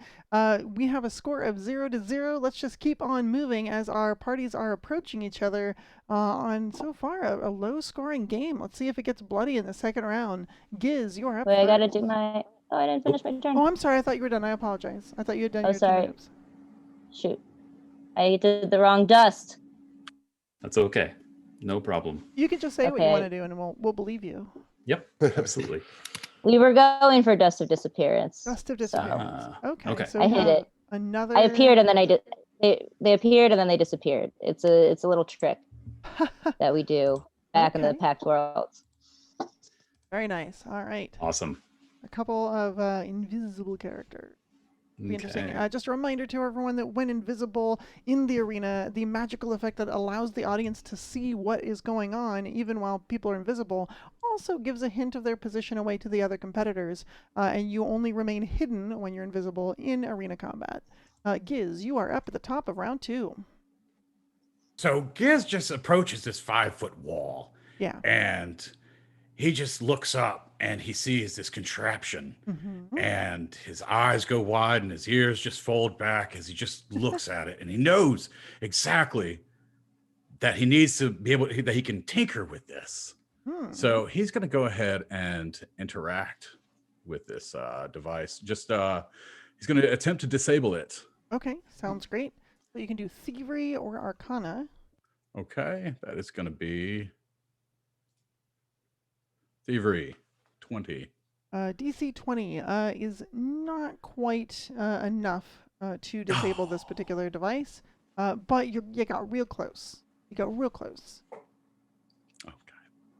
we have a score of 0-0. Let's just keep on moving as our parties are approaching each other on so far a low-scoring game. Let's see if it gets bloody in the second round. Giz, you're up. Wait, I gotta do my. Oh, I didn't finish my turn. Oh, I'm sorry. I thought you were done. I apologize. I thought you had done your 2 sorry. moves. Shoot, I did the wrong dust. That's okay. No problem. You can just say what you want to do, and we'll believe you. Yep, absolutely. We were going for Dust of Disappearance. Dust of Disappearance. Okay. So I hit it. Another. I appeared and then I did. They appeared and then they disappeared. It's a little trick that we do back in the Pact Worlds. Very nice. All right. Awesome. A couple of invisible characters. Be interesting. Just a reminder to everyone that when invisible in the arena, the magical effect that allows the audience to see what is going on, even while people are invisible, also gives a hint of their position away to the other competitors, and you only remain hidden when you're invisible in arena combat. Giz, you are up at the top of round 2. So Giz just approaches this 5-foot wall. Yeah. And he just looks up and he sees this contraption, and his eyes go wide and his ears just fold back as he just looks at it, and he knows exactly that he needs to be able that he can tinker with this. So he's going to go ahead and interact with this device. Just he's going to attempt to disable it. Okay, sounds great. So you can do Thievery or Arcana. Okay, that is going to be Thievery, 20. DC 20 is not quite enough to disable this particular device, but you got real close. You got real close.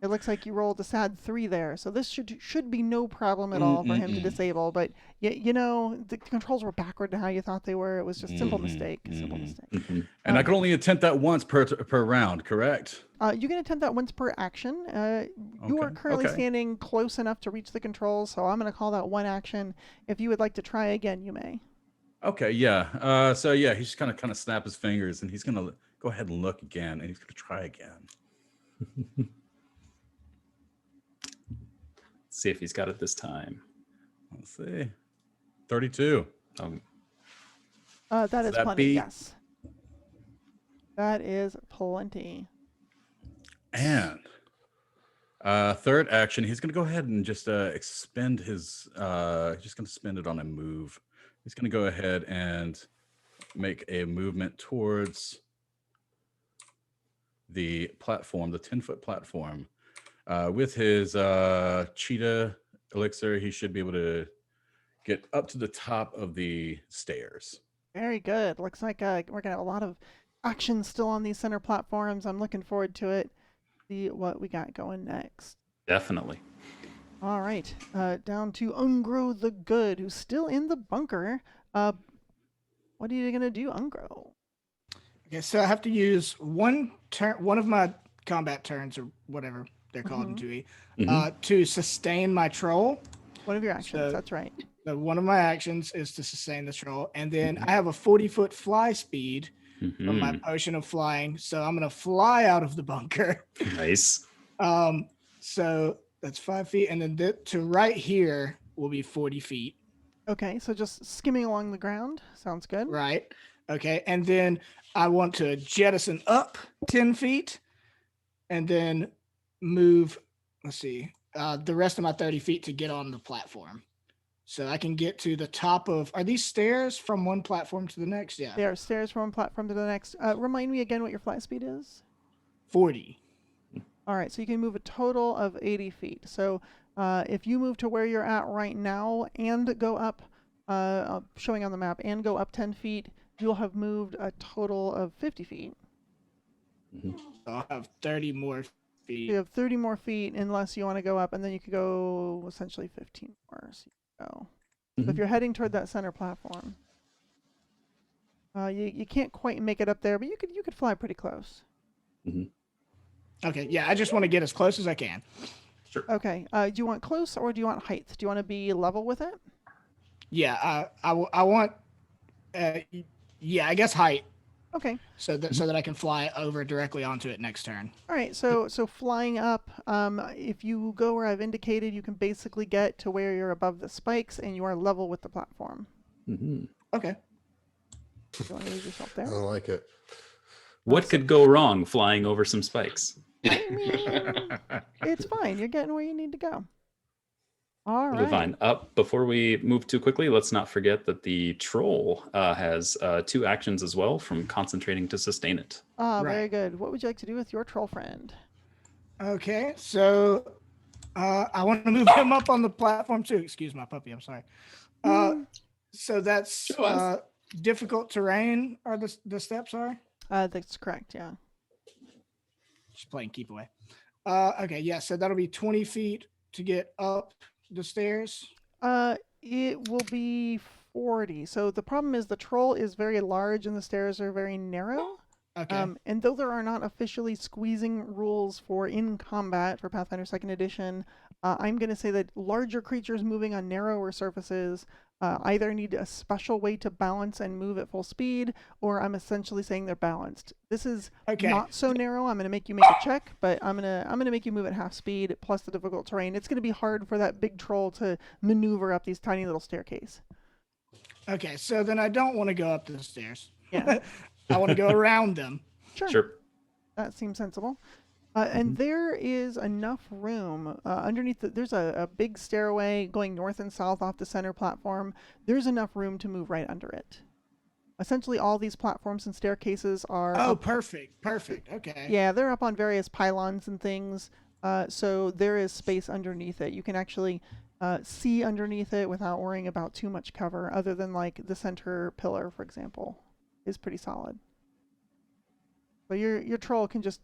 It looks like you rolled a sad 3 there, so this should be no problem at all for him to disable. But you know, the controls were backward to how you thought they were. It was just simple mistake. Simple mistake. And I can only attempt that once per round, correct? You can attempt that once per action. You are currently standing close enough to reach the controls, so I'm going to call that one action. If you would like to try again, you may. Okay, yeah. So yeah, he's just kind of snap his fingers, and he's gonna go ahead and look again, and he's gonna try again. See if he's got it this time. Let's see. 32. That is plenty, yes. That is plenty. And third action, he's going to go ahead and just expend his, he's just going to spend it on a move. He's going to go ahead and make a movement towards the platform, the 10-foot platform. With his cheetah elixir, he should be able to get up to the top of the stairs. Very good. Looks like we're going to have a lot of action still on these center platforms. I'm looking forward to it. See what we got going next. Definitely. All right. Down to Ungro the Good, who's still in the bunker. What are you going to do, Ungro? Okay, so I have to use one of my combat turns or whatever they're called in 2E, to sustain my troll. One of your actions, that's right. So one of my actions is to sustain the troll. And then I have a 40-foot fly speed from my potion of flying. So I'm going to fly out of the bunker. Nice. So that's 5 feet. And then to right here will be 40 feet. Okay, so just skimming along the ground. Sounds good. Right. Okay. And then I want to jettison up 10 feet and then move, let's see, the rest of my 30 feet to get on the platform. So I can get to the top of, are these stairs from one platform to the next? Yeah. They are stairs from one platform to the next. Remind me again what your fly speed is? 40. All right, so you can move a total of 80 feet. So if you move to where you're at right now and go up, showing on the map, and go up 10 feet, you'll have moved a total of 50 feet. So I'll have 30 more feet. You have 30 more feet unless you want to go up, and then you could go essentially 15 more. So you go. So if you're heading toward that center platform, you can't quite make it up there, but you could fly pretty close. Okay, yeah, I just want to get as close as I can. Sure. Okay, do you want close or do you want height? Do you want to be level with it? Yeah, I want, I guess height. Okay. So that I can fly over directly onto it next turn. All right. So flying up, if you go where I've indicated, you can basically get to where you're above the spikes and you are level with the platform. Okay. You want to leave yourself there? I like it. What could go wrong flying over some spikes? I mean, it's fine. You're getting where you need to go. All right. Fine. Before we move too quickly, let's not forget that the troll has 2 actions as well, from concentrating to sustain it. Very good. What would you like to do with your troll friend? Okay, so I want to move him up on the platform too. Excuse my puppy. I'm sorry. So that's difficult terrain. Are the steps are? That's correct. Yeah. Just playing keep away. Okay, yeah. So that'll be 20 feet to get up the stairs. It will be 40. So the problem is the troll is very large and the stairs are very narrow. Okay. And though there are not officially squeezing rules for in combat for Pathfinder 2nd Edition, I'm going to say that larger creatures moving on narrower surfaces either need a special way to balance and move at full speed, or I'm essentially saying they're balanced. This is not so narrow. I'm going to make you make a check, but I'm going to make you move at half speed plus the difficult terrain. It's going to be hard for that big troll to maneuver up these tiny little staircase. Okay, so then I don't want to go up the stairs. Yeah. I want to go around them. Sure. That seems sensible. And there is enough room underneath. There's a big stairway going north and south off the center platform. There's enough room to move right under it. Essentially, all these platforms and staircases are... Oh, perfect. Perfect. Okay. Yeah, they're up on various pylons and things. So there is space underneath it. You can actually see underneath it without worrying about too much cover, other than like the center pillar, for example, is pretty solid. But your troll can just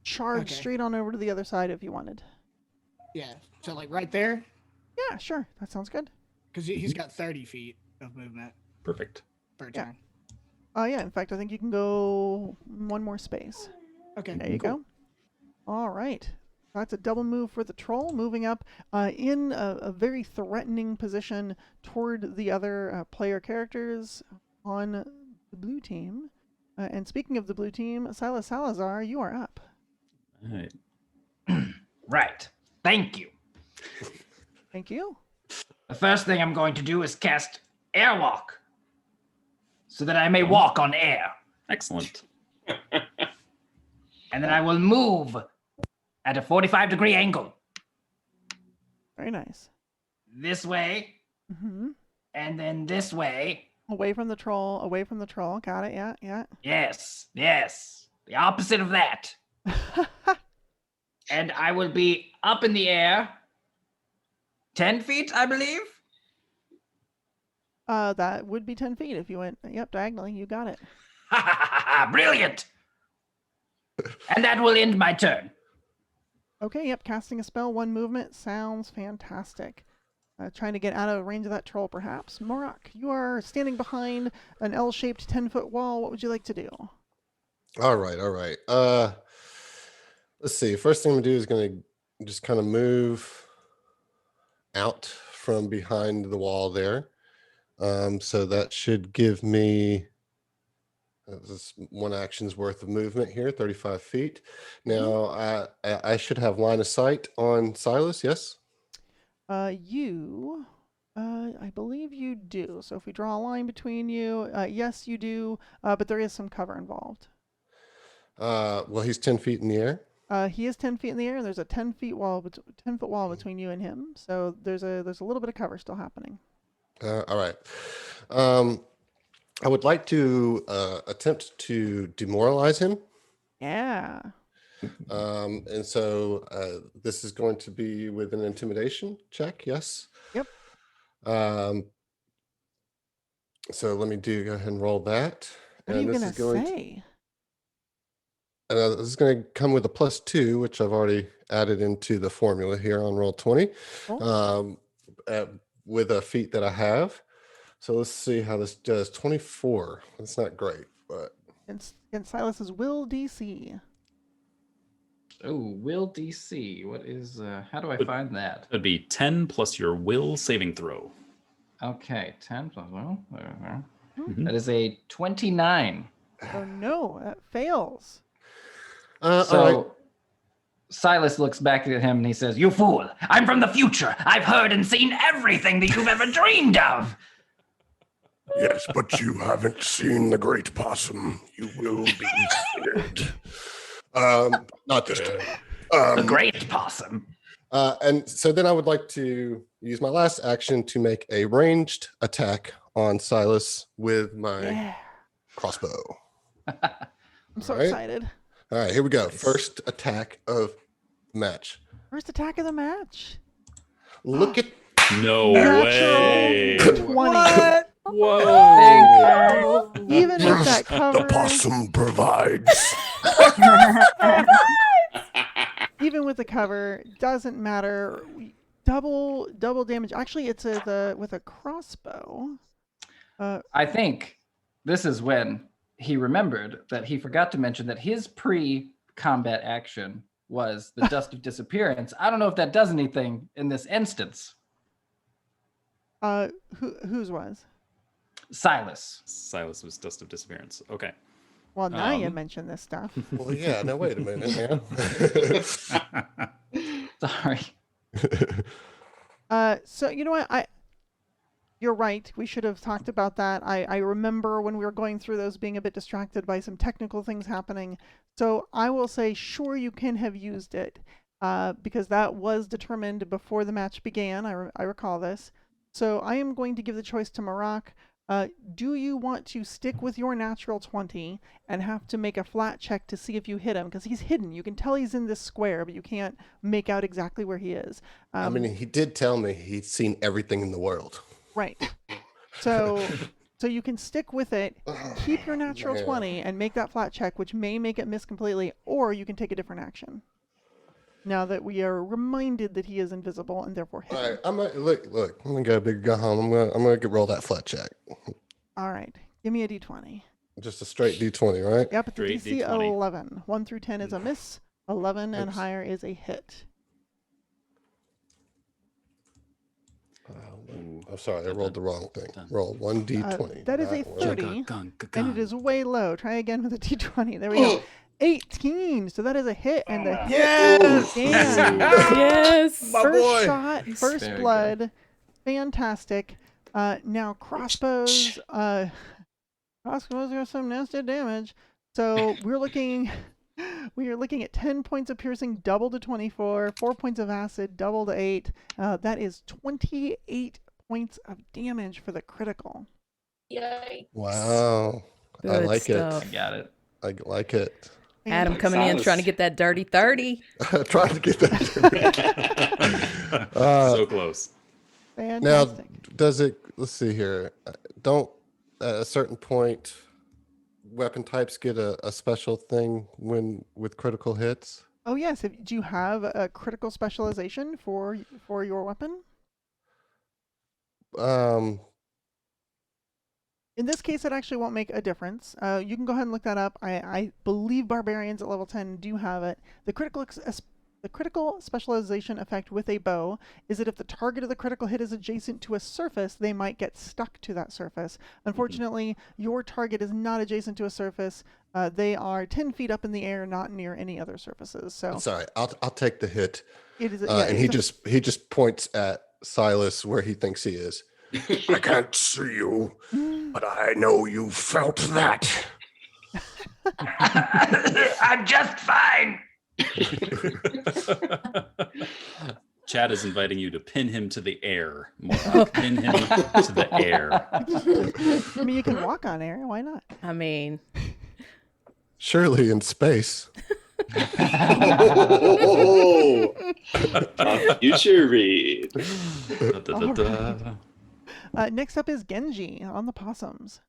charge straight on over to the other side if you wanted. Yeah. So like right there? Yeah, sure. That sounds good. Because he's got 30 feet of movement. Perfect. Per turn. Yeah, in fact, I think you can go one more space. Okay. There you go. All right. That's a double move for the troll, moving up in a very threatening position toward the other player characters on the blue team. And speaking of the blue team, Silas Salazar, you are up. All right. Right. Thank you. Thank you. The first thing I'm going to do is cast Airwalk, so that I may walk on air. Excellent. And then I will move at a 45-degree angle. Very nice. This way. Mm-hmm. And then this way. Away from the troll. Away from the troll. Got it. Yeah, yeah. Yes, yes. The opposite of that. And I will be up in the air 10 feet, I believe. That would be 10 feet if you went, diagonally. You got it. Brilliant. And that will end my turn. Okay, yep, casting a spell, one movement. Sounds fantastic. Trying to get out of range of that troll, perhaps. Morak, you are standing behind an L-shaped 10-foot wall. What would you like to do? All right. Let's see. First thing I'm going to do is going to just kind of move out from behind the wall there. So that should give me this one action's worth of movement here, 35 feet. Now, I should have line of sight on Silas, yes? I believe you do. So if we draw a line between you, yes, you do, but there is some cover involved. Well, he's 10 feet in the air. He is 10 feet in the air, and there's a 10-foot wall between you and him. So there's a little bit of cover still happening. All right. I would like to attempt to demoralize him. Yeah. And so this is going to be with an intimidation check, yes? Yep. So let me go ahead and roll that. What are you going to say? This is going to come with a +2, which I've already added into the formula here on roll 20, with a feat that I have. So let's see how this does. 24. That's not great, but against Silas's will DC. Oh, will DC. What is? How do I find that? That'd be 10 plus your will saving throw. Okay, 10 plus will. That is a 29. Oh no, that fails. So Silas looks back at him and he says, "You fool! I'm from the future. I've heard and seen everything that you've ever dreamed of." Yes, but you haven't seen the great possum. You will be feared. Not this time. The great possum. And so then I would like to use my last action to make a ranged attack on Silas with my crossbow. I'm so excited. All right, here we go. First attack of the match. First attack of the match. Look at no way. 20. What? Whoa. Even with that cover. The possum provides. Even with the cover, doesn't matter. Double damage. Actually, it's with a crossbow. I think this is when he remembered that he forgot to mention that his pre-combat action was the Dust of Disappearance. I don't know if that does anything in this instance. Whose was? Silas. Silas was Dust of Disappearance. Okay. Well, now you mention this stuff. Well, yeah. No, wait a minute, man. Sorry. So you know what? You're right. We should have talked about that. I remember when we were going through those being a bit distracted by some technical things happening. So I will say, sure, you can have used it because that was determined before the match began. I recall this. So I am going to give the choice to Marak. Do you want to stick with your natural 20 and have to make a flat check to see if you hit him? Because he's hidden. You can tell he's in this square, but you can't make out exactly where he is. I mean, he did tell me he'd seen everything in the world. Right. So you can stick with it, keep your natural 20, and make that flat check, which may make it miss completely, or you can take a different action. Now that we are reminded that he is invisible and therefore hidden. All right, I'm gonna look. I'm gonna go home. I'm gonna roll that flat check. All right, give me a d20. Just a straight d20, right? Yep, it's a Straight DC D20. 11. 1 through 10 is a miss. 11 and Oops. higher is a hit. I'm sorry, I rolled the wrong thing. Roll 1d20. That is a 30, and it is way low. Try again with a d20. There we go. 18. So that is a hit, and the hit. Yes! Yes. My First boy. shot, first Very blood. Fantastic. Now crossbows. Crossbows are some nasty damage. So we are looking at 10 points of piercing, double to 24. 4 points of acid, double to 8. That is 28 points of damage for the critical. Yikes. Wow. I Good like stuff. I got it. it. I like it. Adam coming in Silas. trying to get that dirty 30. Trying to get that. So close. Now, Fantastic. does it? Let's see here. Don't at a certain point, weapon types get a special thing with critical hits? Oh yes. Do you have a critical specialization for your weapon? In this case, it actually won't make a difference. You can go ahead and look that up. I believe barbarians at level 10 do have it. The critical specialization effect with a bow is that if the target of the critical hit is adjacent to a surface, they might get stuck to that surface. Unfortunately, your target is not adjacent to a surface. They are 10 feet up in the air, not near any other surfaces. So Sorry, I'll take the hit. it is. And he just points at Silas where he thinks he is. I can't see you, but I know you felt that. I'm just fine. Chad is inviting you to pin him to the air. More. Pin him to the air. I mean, you can walk on air. Why not? I mean, Surely in space. Oh, a future read. Next up is Genji on the Possums.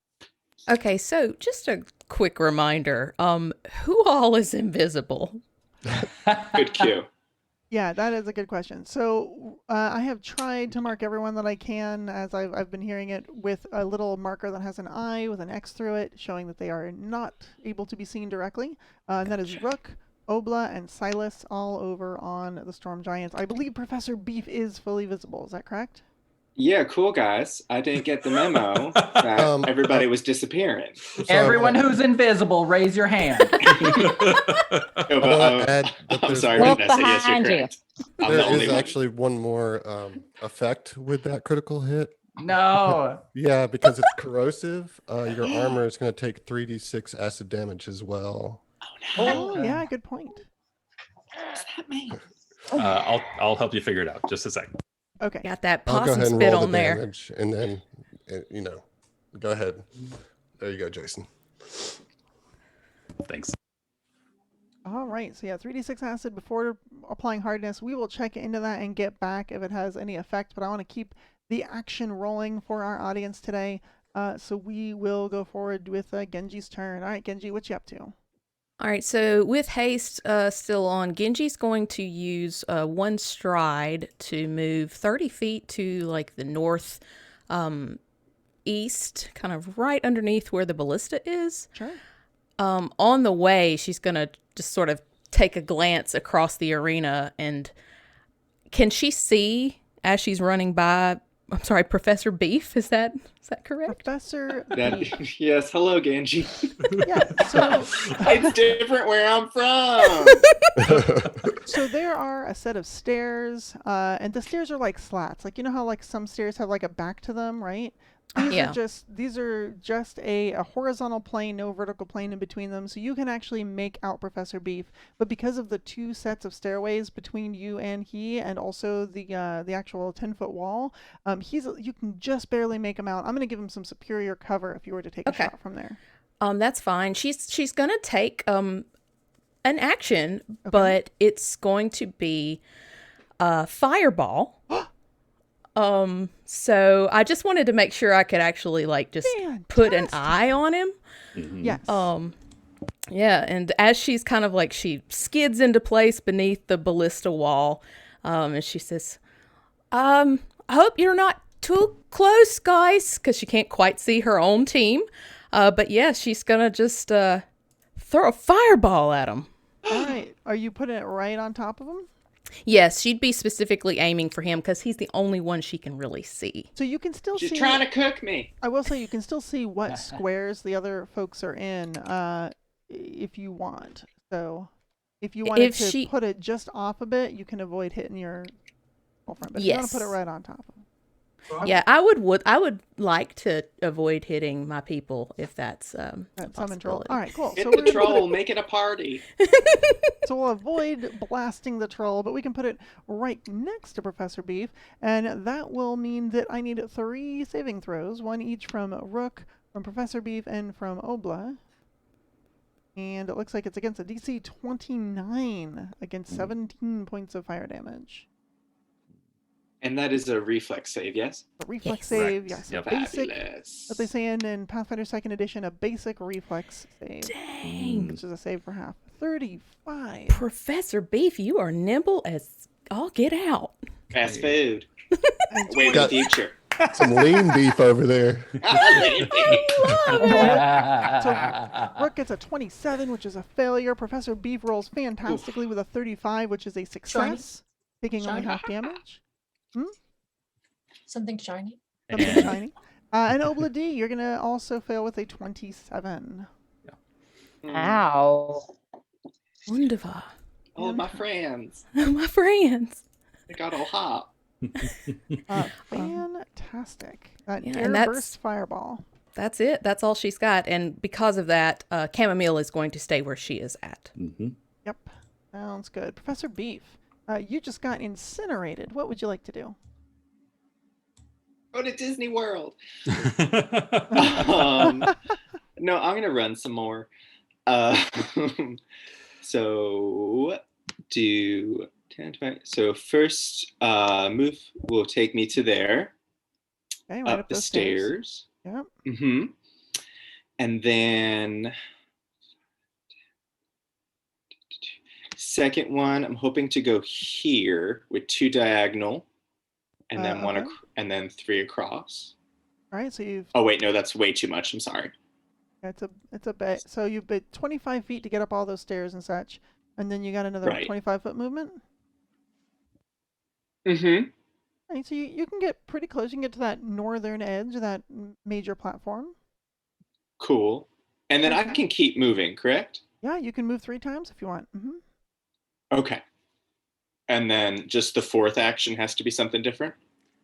okay, so just a quick reminder. Who all is invisible? Good cue. Yeah, that is a good question. So I have tried to mark everyone that I can, as I've been hearing it, with a little marker that has an eye with an X through it, showing that they are not able to be seen directly. And that is Rook, Obla, and Silas, all over on the Storm Giants. I believe Professor Beef is fully visible. Is that correct? Yeah, cool guys. I didn't get the memo that everybody was disappearing. Everyone who's invisible, raise your hand. No, but, I'm sorry, Look Vanessa. Yes, you're behind you. correct. I'm the There only is one. actually one more effect with that critical hit. No. Yeah, because it's corrosive. Your armor is going to take 3d6 acid damage as well. Oh, yeah, good point. What does that mean? I'll help you figure it out. Just a second. Okay. Got that I'll go possum ahead and spit roll on the there. damage, and then go ahead. There you go, Jason. Thanks. All right, so yeah, 3d6 acid before applying hardness. We will check into that and get back if it has any effect, but I want to keep the action rolling for our audience today. So we will go forward with Genji's turn. All right, Genji, what you up to? All right, so with haste still on, Genji's going to use one stride to move 30 feet to like the north east, kind of right underneath where the ballista is. Sure. On the way, she's going to just sort of take a glance across the arena, and can she see as she's running by, I'm sorry, Professor Beef, is that correct? Professor That, yes, hello, Genji. Yeah, so It's different where I'm from. so there are a set of stairs, and the stairs are like slats. Like, you know how like some stairs have like a back to them, right? These are just a horizontal plane, no vertical plane in between them, so you can actually make out Professor Beef. But because of the 2 sets of stairways between you and he, and also the actual 10-foot wall, you can just barely make him out. I'm going to give him some superior cover if you were to take a shot from there. That's fine. She's gonna take an action, but it's going to be a fireball. So I just wanted to make sure I could actually put an eye on him. Yes. Yeah, and as she's kind of she skids into place beneath the ballista wall, and she says, I hope you're not too close, guys, because she can't quite see her own team. But yeah, she's gonna just throw a fireball at him. All right. Are you putting it right on top of him? Yes, she'd be specifically aiming for him because he's the only one she can really see. So you can still see. She's trying to cook me. I will say you can still see what squares the other folks are in, if you want. So if you wanted to put it just off a bit, you can avoid hitting your girlfriend. But if you want to put it right on top of him. Yeah, I would like to avoid hitting my people if that's a possibility. All right, cool. Hit the troll, make it a party. So we'll avoid blasting the troll, but we can put it right next to Professor Beef, and that will mean that I need 3 saving throws, 1 each from Rook, from Professor Beef, and from Obla. And it looks like it's against a DC 29 against 17 points of fire damage. And that is a reflex save, yes? A reflex save, yes. Yep. Basic, Fabulous. what they say in Pathfinder 2nd Edition, a basic reflex save. Dang. Which is a save for half. 35. Professor Beef, you are nimble as all get out. Fast food. Way in the future. Some lean beef over there. So Rook gets a 27, which is a failure. Professor Beef rolls fantastically with a 35, which is a success, taking only half damage. Something shiny. Something shiny. And Obla D, you're going to also fail with a 27. Ow. Wunderbar. Oh, my friends. My friends. They got all hot. Fantastic. Yeah, Air and that's- burst fireball. That's it. That's all she's got. And because of that, Chamomile is going to stay where she is at. Yep. Sounds good. Professor Beef, you just got incinerated. What would you like to do? Go to Disney World. No, I'm going to run some more. So do 10, 20. So first move will take me to there. Okay, right up the those stairs. Yep. And then second one, I'm hoping to go here with 2 diagonal, and then one, and then 3 across. All right, so you've. Oh wait, no, that's way too much. I'm sorry. It's a bit. So you've been 25 feet to get up all those stairs and such, and then you got another 25-foot movement. Right, so you can get pretty close. You can get to that northern edge of that major platform. Cool. And then I can keep moving, correct? Yeah, you can move 3 times if you want. Okay. And then just the 4th action has to be something different?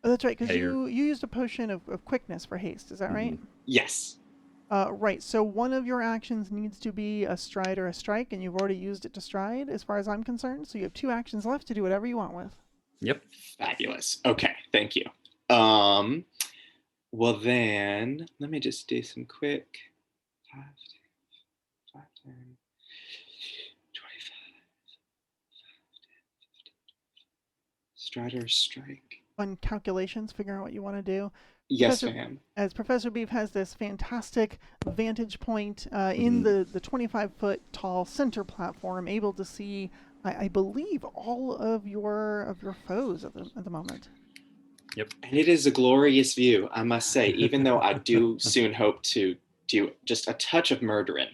Oh, that's right, because you used a potion of quickness for haste. Is that right? Yes. Right, so one of your actions needs to be a stride or a strike, and you've already used it to stride, as far as I'm concerned. So you have 2 actions left to do whatever you want with. Yep. Fabulous. Okay, thank you. Well then, let me just do some quick. 5, 10, 25. Stride or strike. On calculations, figuring out what you want to do. Yes, ma'am. As Professor Beef has this fantastic vantage point in the 25-foot tall center platform, able to see, I believe, all of your foes at the moment. Yep. And it is a glorious view, I must say, even though I do soon hope to do just a touch of murdering.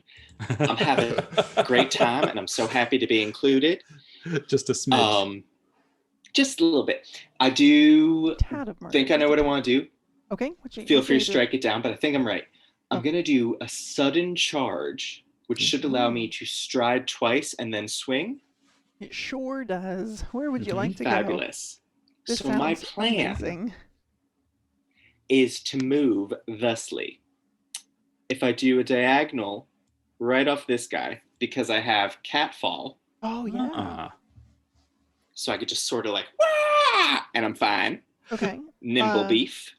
I'm having a great time, and I'm so happy to be included. Just a smidge. Just a little bit. I do think I know what I want to do. Okay. Feel free to strike it down, but I think I'm right. I'm going to do a sudden charge, which should allow me to stride twice and then swing. It sure does. Where would you like to Fabulous. go? So my plan is to move thusly. If I do a diagonal right off this guy, because I have catfall. Oh, yeah. So I could just sort of like, Wah! And I'm fine. Okay. Nimble beef.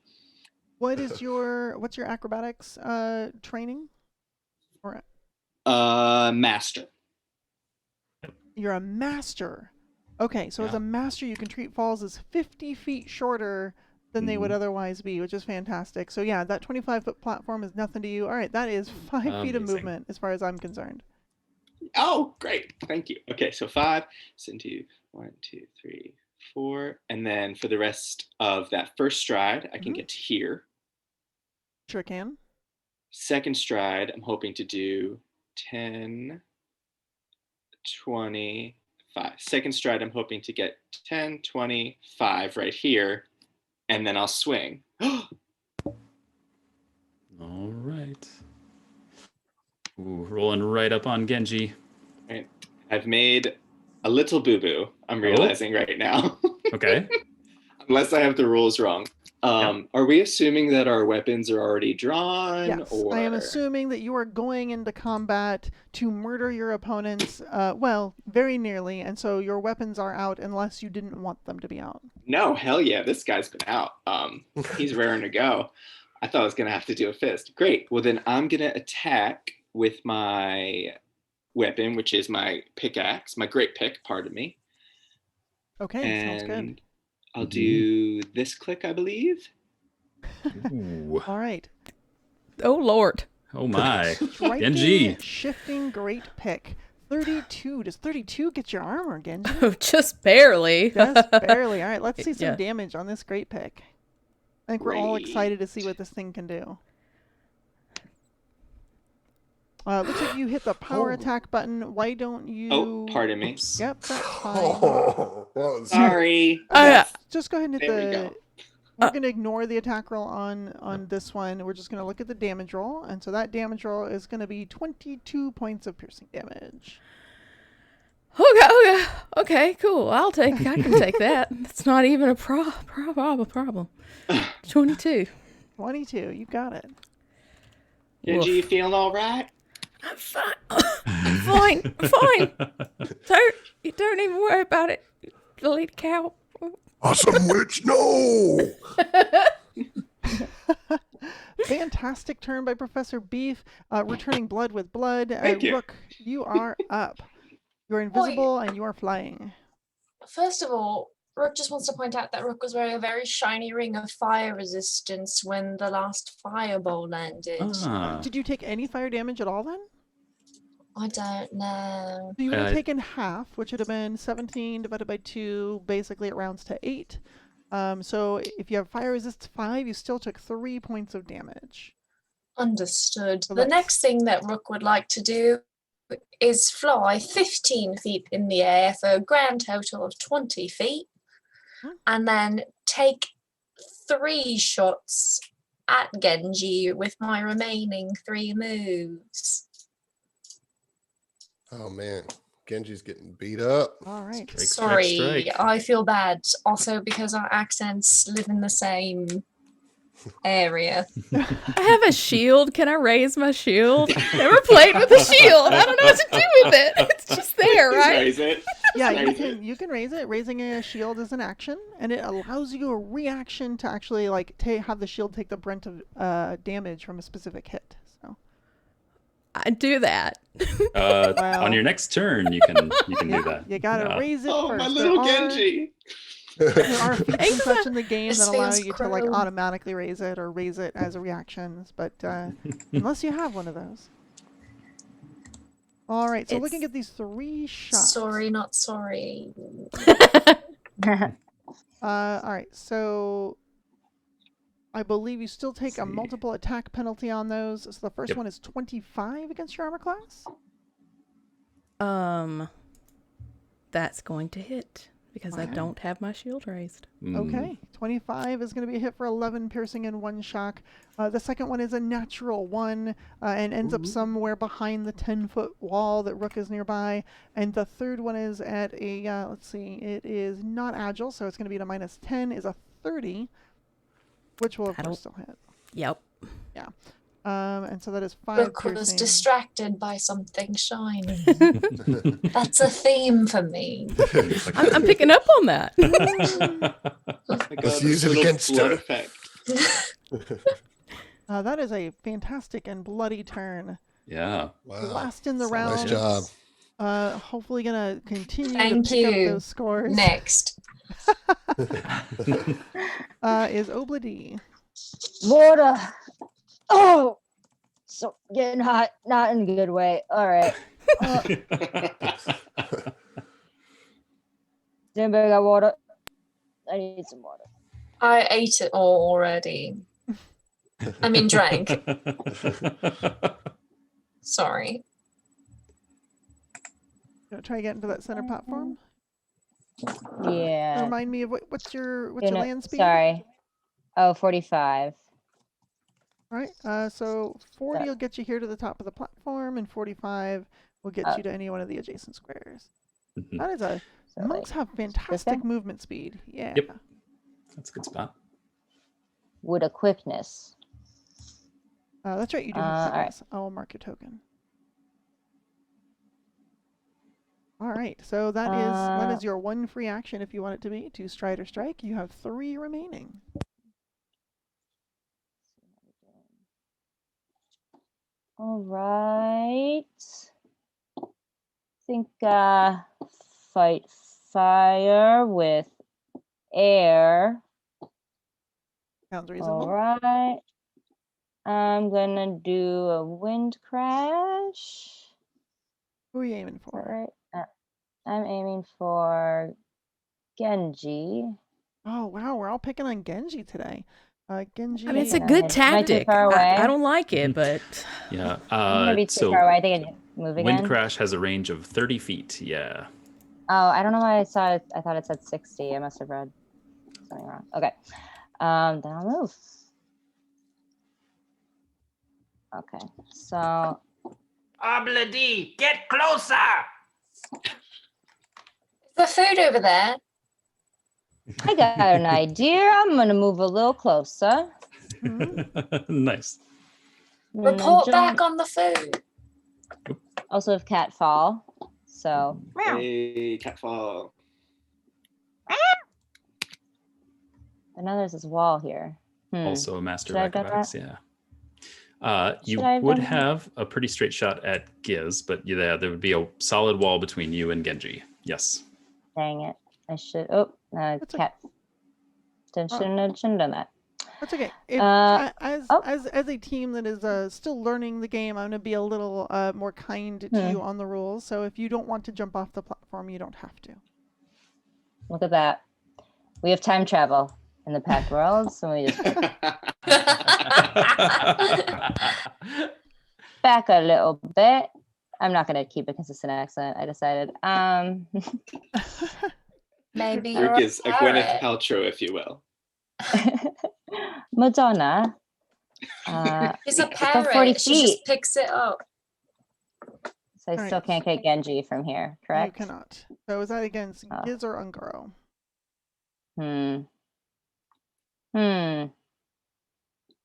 What's your acrobatics training? Or Master. You're a master. Okay, so as a master, you can treat falls as 50 feet shorter than they would otherwise be, which is fantastic. So yeah, that 25-foot platform is nothing to you. All right, that is 5 feet of movement as far as I'm concerned. Oh, great. Thank you. Okay, so 5. So into 1, 2, 3, 4. And then for the rest of that first stride, I can get to here. Sure can. Second stride, I'm hoping to do 10, 25. Second stride, I'm hoping to get 10, 25 right here. And then I'll swing. All right. Ooh, rolling right up on Genji. Right. I've made a little boo-boo, I'm realizing right now. Okay. Unless I have the rules wrong. Are we assuming that our weapons are already drawn? Yes, I am assuming that you are going into combat to murder your opponents, well, very nearly, and so your weapons are out unless you didn't want them to be out. No, hell yeah, this guy's been out. He's raring to go. I thought I was going to have to do a fist. Great. Well, then I'm going to attack with my weapon, which is my pickaxe, my great pick, pardon me. Okay, sounds good. I'll do this click, I believe. Ooh. All right. Oh, Lord. Oh, my. Striking, Genji. shifting, great pick. 32. Does 32 get your armor, Genji? Oh, just barely. Just barely. All right, let's see some damage on this great pick. I think we're all excited to see what this thing can do. Looks like you hit the power attack button. Why don't you... Oh, pardon me. Yep, that's fine. Oh, that was Sorry. Just go ahead and hit There we go. We're going to ignore the attack roll on this one. We're just going to look at the damage roll. And so that damage roll is going to be 22 points of piercing damage. Okay, cool. I can take that. It's not even a problem. 22. 22, you got it. Genji, you feeling all right? I'm fine. I'm fine. You don't even worry about it, little cow. Awesome witch, no! Fantastic turn by Professor Beef, returning blood with blood. Thank you. Rook, you are up. You're invisible and you are flying. First of all, Rook just wants to point out that Rook was wearing a very shiny ring of fire resistance when the last fireball landed. Did you take any fire damage at all then? I don't know. So you would have taken half, which would have been 17 divided by 2. Basically, it rounds to 8. So if you have fire resist 5, you still took 3 points of damage. Understood. So the next thing that Rook would like to do is fly 15 feet in the air for a grand total of 20 feet. And then take 3 shots at Genji with my remaining 3 moves. Oh man, Genji's getting beat up. All right. Sorry, I feel bad. Also because our accents live in the same area. I have a shield. Can I raise my shield? Never played with a shield. I don't know what to do with it. It's just there, right? Raise it. Yeah, you can raise it. Raising a shield is an action, and it allows you a reaction to actually have the shield take the brunt of damage from a specific hit. So I do that. On your next turn, you can do that. You gotta raise it first. Oh, my little Genji. There are feats and such in the game that allow you to automatically raise it or raise it as a reaction, but unless you have one of those. All right, so looking at these 3 shots. Sorry, not sorry. All right, so I believe you still take a multiple attack penalty on those. So the first one is 25 against your armor class. That's going to hit because I don't have my shield raised. Okay, 25 is going to be a hit for 11 piercing and 1 shock. The second one is a natural 1 and ends up somewhere behind the 10-foot wall that Rook is nearby. And the third one is at a, let's see, it is not agile, so it's going to be at a -10, is a 30. which will of That'll- course still hit. Yep. Yeah. And so that is 5 Brooke was piercing. distracted by something shiny. That's a theme for me. I'm picking up on that. Let's use it against blood her. effect. That is a fantastic and bloody turn. Yeah. Wow. Last in the round. Nice job. Hopefully gonna continue Thank to pick up you. those scores. Next. Is Obladi. Water. Oh, so getting hot. Not in a good way. All right. Does anybody got water? I need some water. I ate it all already. I mean, drank. Sorry. Gonna try to get into that center platform. Yeah. Remind me of what's your You know- land speed? Sorry. Oh, 45. All right. So 40 will get you here to the top of the platform, and 45 will get Oh. you to any one of the adjacent squares. Mhm. That is a So, monks have fantastic movement speed. Yeah. Yep. That's a good spot. with a quickness. That's right. You do have all right. quickness. I'll mark your token. All right. So that is your one free action if you want it to be to stride or strike. You have 3 remaining. All right. Think fight fire with air. Sounds reasonable. All right. I'm gonna do a wind crash. Who are you aiming All for? right. I'm aiming for Genji. Oh wow, we're all picking on Genji today. Genji. I mean, it's a Yeah. good Am I too tactic. far away? I don't like it, but Yeah. I'm gonna be too So far away. I think I need to move again. Wind Crash has a range of 30 feet. Yeah. Oh, I don't know why I saw it. I thought it said 60. I must have read something wrong. Okay. Then I'll move. Okay. So Obladi, get closer! The food over there. I got an idea. I'm gonna move a little closer. Nice. I'm gonna Report jump- back on the food. Also have cat fall. So Hey, catfall. I know there's this wall here. Also a master Should I of have done acrobatics. Yeah. You Should I have would done that? have a pretty straight shot at Giz, but yeah, there would be a solid wall between you and Genji. Yes. Dang it. I should cat. Shouldn't have done that. That's okay. If, as a team that is still learning the game, I'm gonna be a little more kind to you on the rules. So if you don't want to jump off the platform, you don't have to. Look at that. We have time travel in the pack world, so we just back a little bit. I'm not gonna keep a consistent accent. I decided. Maybe you're Brooke a is a Gwyneth parrot. Paltrow, if you will. Madonna. She's a but 40 parrot. She feet. just picks it up. So I still can't get Genji from here, correct? You cannot. So is that against Giz or Ungaro?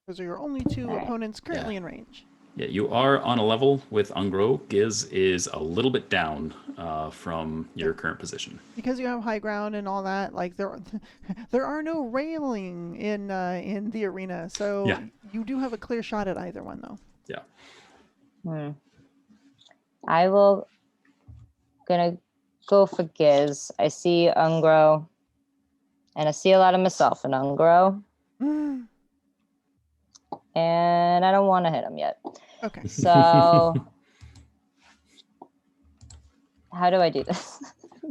Those are your only 2 opponents currently in range. Yeah, you are on a level with Ungro. Giz is a little bit down from your current position. Because you have high ground and all that, like there are no railing in the arena, so Yeah. you do have a clear shot at either one, though. Yeah. I will gonna go for Giz. I see Ungro, and I see a lot of myself in Ungro, and I don't want to hit him yet. Okay. So how do I do this?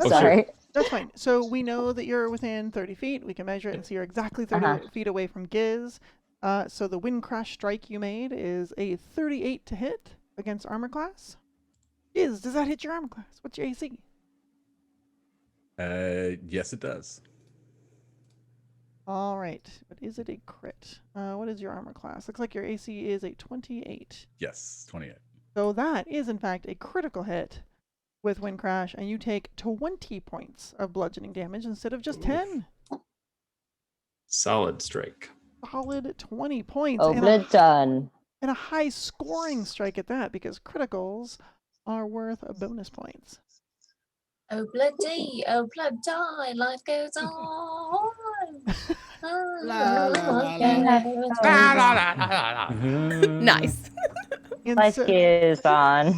Sorry. That's fine. So we know that you're within 30 feet. We can measure it and see you're exactly 30 feet away from Giz. So the wind crash strike you made is a 38 to hit against armor class. Giz, does that hit your armor class? What's your AC? Yes, it does. All right. But is it a crit? What is your armor class? Looks like your AC is a 28. Yes, 28. So that is, in fact, a critical hit with Wind Crash, and you take 20 points of bludgeoning damage instead of just 10. Solid strike. solid 20 points. Oh, good done. And a high scoring strike at that, because criticals are worth bonus points. Oh bloody, life goes on. Nice. Life goes on.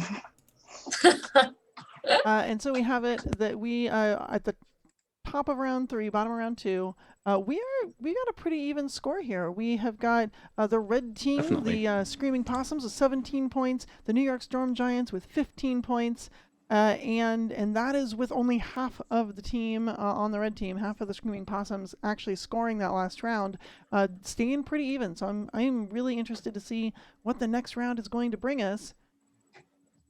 And so we have it that we at the top of round 3, bottom of round 2. We got a pretty even score here. We have got the red team, Definitely. the Screaming Possums with 17 points, the New York Storm Giants with 15 points, and that is with only half of the team on the red team, half of the Screaming Possums actually scoring that last round, staying pretty even. So I'm really interested to see what the next round is going to bring us.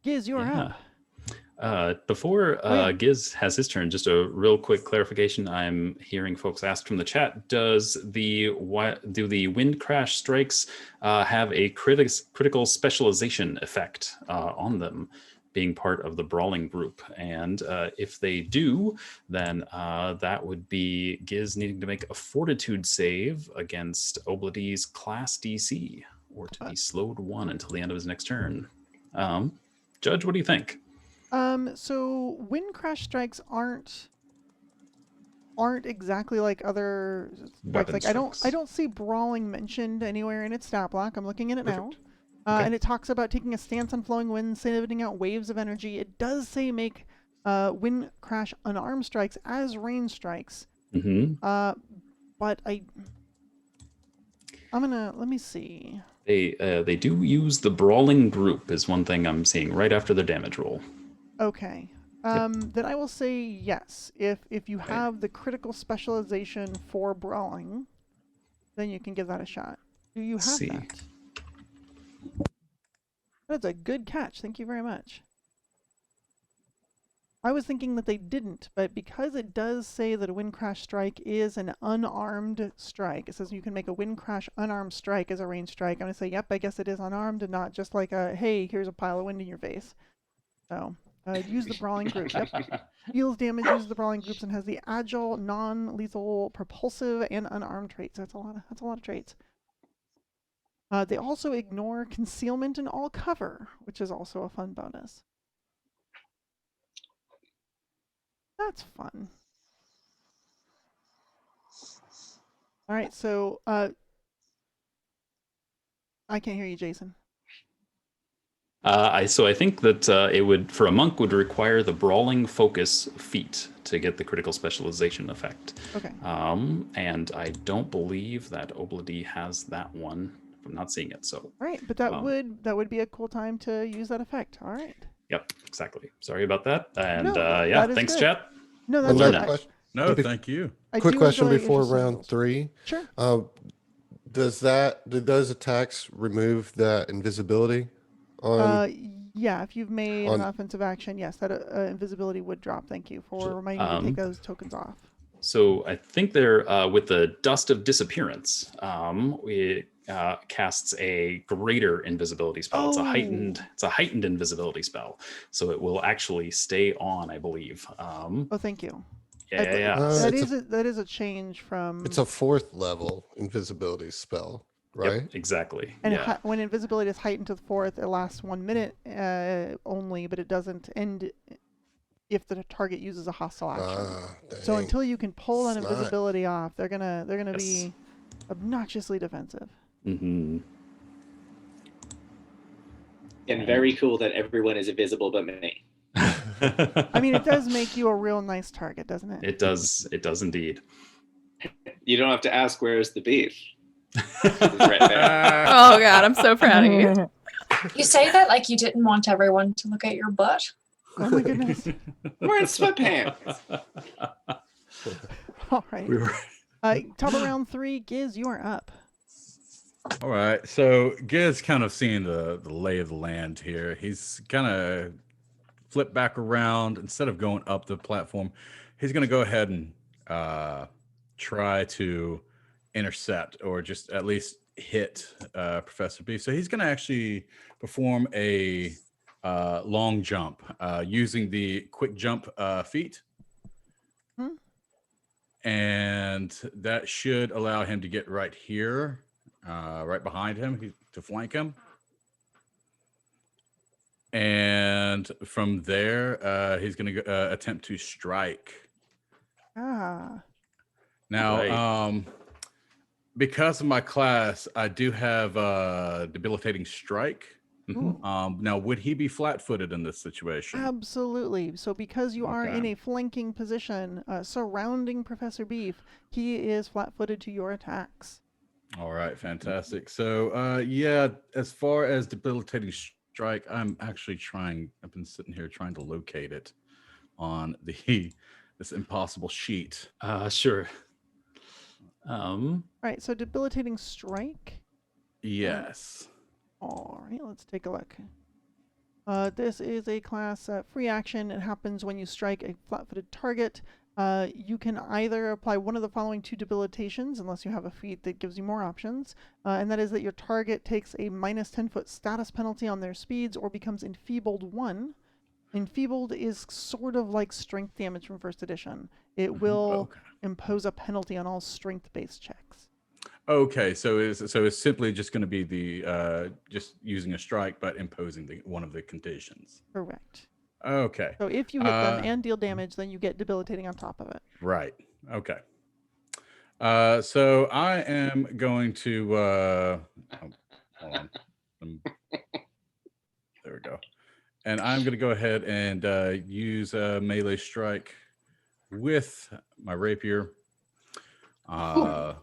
Giz, you are up. Before Giz has his turn, just a real quick clarification. I'm hearing folks ask from the chat: do the wind crash strikes have a critical specialization effect on them, being part of the brawling group? And if they do, then that would be Giz needing to make a fortitude save against Obladee's class DC, or to be slowed 1 until the end of his next turn. Judge, what do you think? So wind crash strikes aren't exactly like other strikes. Like I don't see brawling mentioned anywhere in its stat block. I'm looking at it now. And it talks about taking a stance on flowing winds, sending out waves of energy. It does say make wind crash unarmed strikes as range strikes. Mm-hmm. But I'm gonna let me see. They do use the brawling group is one thing I'm seeing right after the damage roll. Okay. Then I will say yes. If you have the critical specialization for brawling, then you can give that a shot. Do you have that? That's a good catch. Thank you very much. I was thinking that they didn't, but because it does say that a wind crash strike is an unarmed strike, it says you can make a wind crash unarmed strike as a range strike. I'm going to say, yep, I guess it is unarmed and not just like a, hey, here's a pile of wind in your face. So use the brawling group. Yep. Deals damage, uses the brawling groups, and has the agile, non-lethal, propulsive, and unarmed traits. That's a lot of traits. They also ignore concealment and all cover, which is also a fun bonus. That's fun. All right, so I can't hear you, Jason. So I think that it would, for a monk, would require the brawling focus feat to get the critical specialization effect. Okay. And I don't believe that Obladee has that one. I'm not seeing it. So. All right, but that would be a cool time to use that effect. All right. Yep, exactly. Sorry about that. And that is thanks, good. chat. No, that's good. No, thank you. Quick question before round 3. Sure. Do those attacks remove that invisibility? Yeah, if you've made an offensive action, yes, that invisibility would drop. Thank you for reminding me to take those tokens off. So I think they're with the Dust of Disappearance. It casts a greater invisibility spell. It's a heightened invisibility spell, so it will actually stay on, I believe. Thank you. Yeah. That is a change from. It's a 4th level invisibility spell, right? Yep, exactly. And when invisibility is heightened to the 4th, it lasts 1 minute only, but it doesn't end if the target uses a hostile action. So until you can pull that invisibility off, they're gonna be obnoxiously defensive. Mm-hmm. And very cool that everyone is invisible but me. I mean, it does make you a real nice target, doesn't it? It does. It does indeed. You don't have to ask where's the beef. Right there. Oh God, I'm so proud of you. You say that like you didn't want everyone to look at your butt. Oh my goodness. We're in sweatpants. All right. Top of round 3, Giz, you are up. All right. So Giz kind of seeing the lay of the land here. He's kind of flip back around. Instead of going up the platform, he's going to go ahead and try to intercept or just at least hit Professor B. So he's going to actually perform a long jump using the quick jump feat. And and that should allow him to get right here, right behind him, to flank him. And from there, he's going to attempt to strike. Ah. Now, because of my class, I do have debilitating strike. Now, would he be flat-footed in this situation? Absolutely. So because you are in a flanking position surrounding Professor Beef, he is flat-footed to your attacks. All right, fantastic. So, yeah, as far as debilitating strike, I'm actually I've been sitting here trying to locate it on this impossible sheet. Sure. Right, so debilitating strike. Yes. All right, let's take a look. This is a class free action. It happens when you strike a flat-footed target. You can either apply one of the following 2 debilitations, unless you have a feat that gives you more options, and that is that your target takes a minus 10-foot status penalty on their speeds or becomes enfeebled 1. Enfeebled is sort of like strength damage from 1st edition. It will impose a penalty on all strength-based checks. Okay, so it's simply just going to be the just using a strike, but imposing one of the conditions. Correct. Okay. So if you hit them and deal damage, then you get debilitating on top of it. Right. Okay. So I am going to hold on. There we go. And I'm going to go ahead and use a melee strike with my rapier. 5.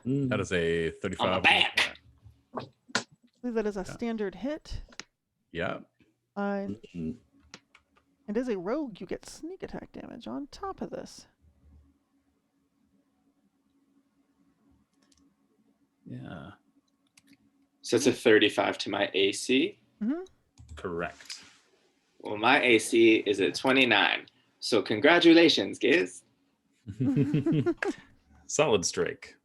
That is a 35. I believe that is a standard hit. Yeah. And as a rogue, you get sneak attack damage on top of this. Yeah. So it's a 35 to my AC. Correct. Well, my AC is at 29. So congratulations, Giz. Solid strike.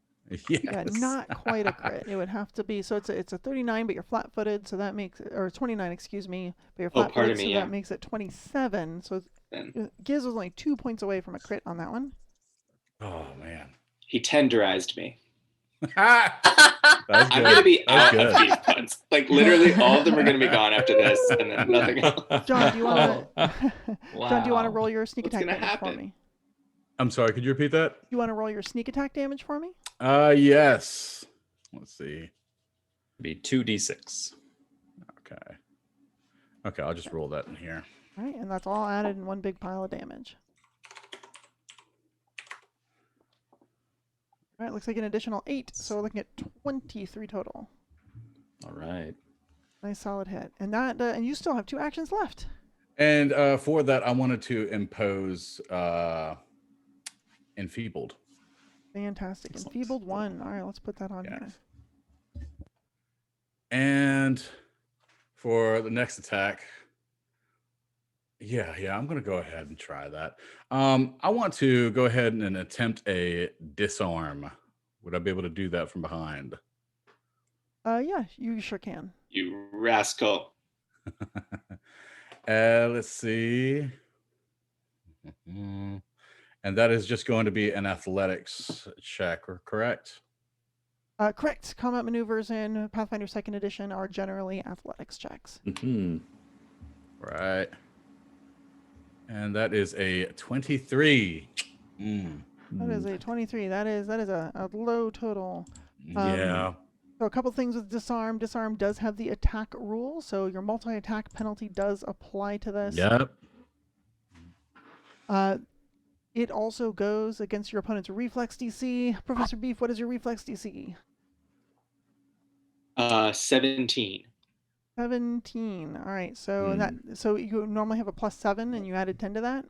Yes. Yeah, not quite a crit. It would have to be, so it's a 39, but you're flat-footed, so that makes it, or 29, excuse me, but you're flat-footed, so that makes it 27. So Giz was only 2 points away from a crit on that one. Oh man, he tenderized me. I'm going to be out of these puns. Like literally, all of them are going to be gone after this, and then nothing else. John, do you want to? John, do you want to roll your sneak attack damage for me? I'm sorry. Could you repeat that? You want to roll your sneak attack damage for me? Yes. Let's see. Be 2d6. Okay. Okay, I'll just roll that in here. All right, and that's all added in one big pile of damage. All right, looks like an additional 8, so we're looking at 23 total. All right. Nice solid hit. And that, and you still have 2 actions left. And for that, I wanted to impose enfeebled. Fantastic. Enfeebled 1. All right, let's put that on here. And for the next attack, yeah, I'm going to go ahead and try that. I want to go ahead and attempt a disarm. Would I be able to do that from behind? Yeah, you sure can. You rascal. Let's see. And that is just going to be an athletics check, correct? Correct. Combat maneuvers in Pathfinder 2nd Edition are generally athletics checks. Right. And that is a 23. That is a 23. That is a low total. Yeah. So a couple things with disarm. Disarm does have the attack rule, so your multi-attack penalty does apply to this. Yep. It also goes against your opponent's reflex DC. Professor Beef, what is your reflex DC? 17. 17. All right. So so you normally have a +7, and you added 10 to that.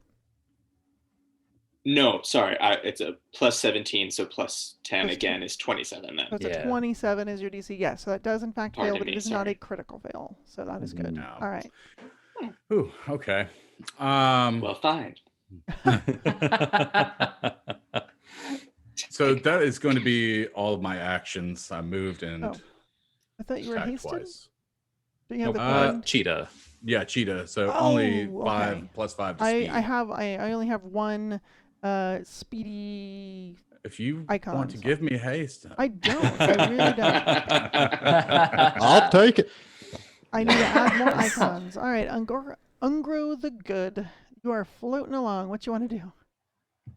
No, sorry. It's a +17, so +10 again is 27 then. So it's a 27 is your DC. Yes. So that does in fact fail, but it is not a critical fail. So that is good. No. All right. Ooh, okay. Well, fine. So that is going to be all of my actions. I moved and I thought you were hasted. twice. Do you have the cheetah? Yeah, cheetah. So only 5 plus 5 to speed. I only have one speedy If you want Icons. to give me haste, I don't. I really don't. I'll take it. I need to add more icons. All right, Ungro the Good. You are floating along. What you want to do?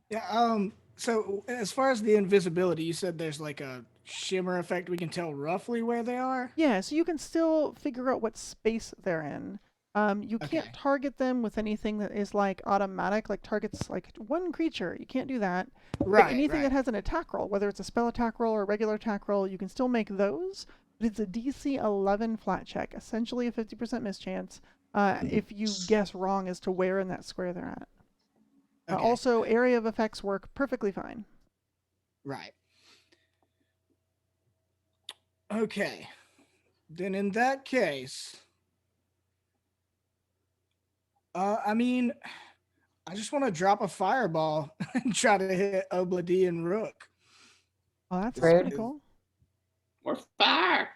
Yeah. So as far as the invisibility, you said there's like a shimmer effect. We can tell roughly where they are. Yeah, so you can still figure out what space they're in. You can't target them with anything that is like automatic, like targets like one creature. You can't do that. Right. But anything that has an attack roll, whether it's a spell attack roll or a regular attack roll, you can still make those. But it's a DC 11 flat check, essentially a 50% mischance if you guess wrong as to where in that square they're at. Also, area of effects work perfectly fine. Right. Okay. Then in that case, I mean, I just want to drop a fireball and try to hit Obladi and Rook. Oh, that's pretty cool. More fire.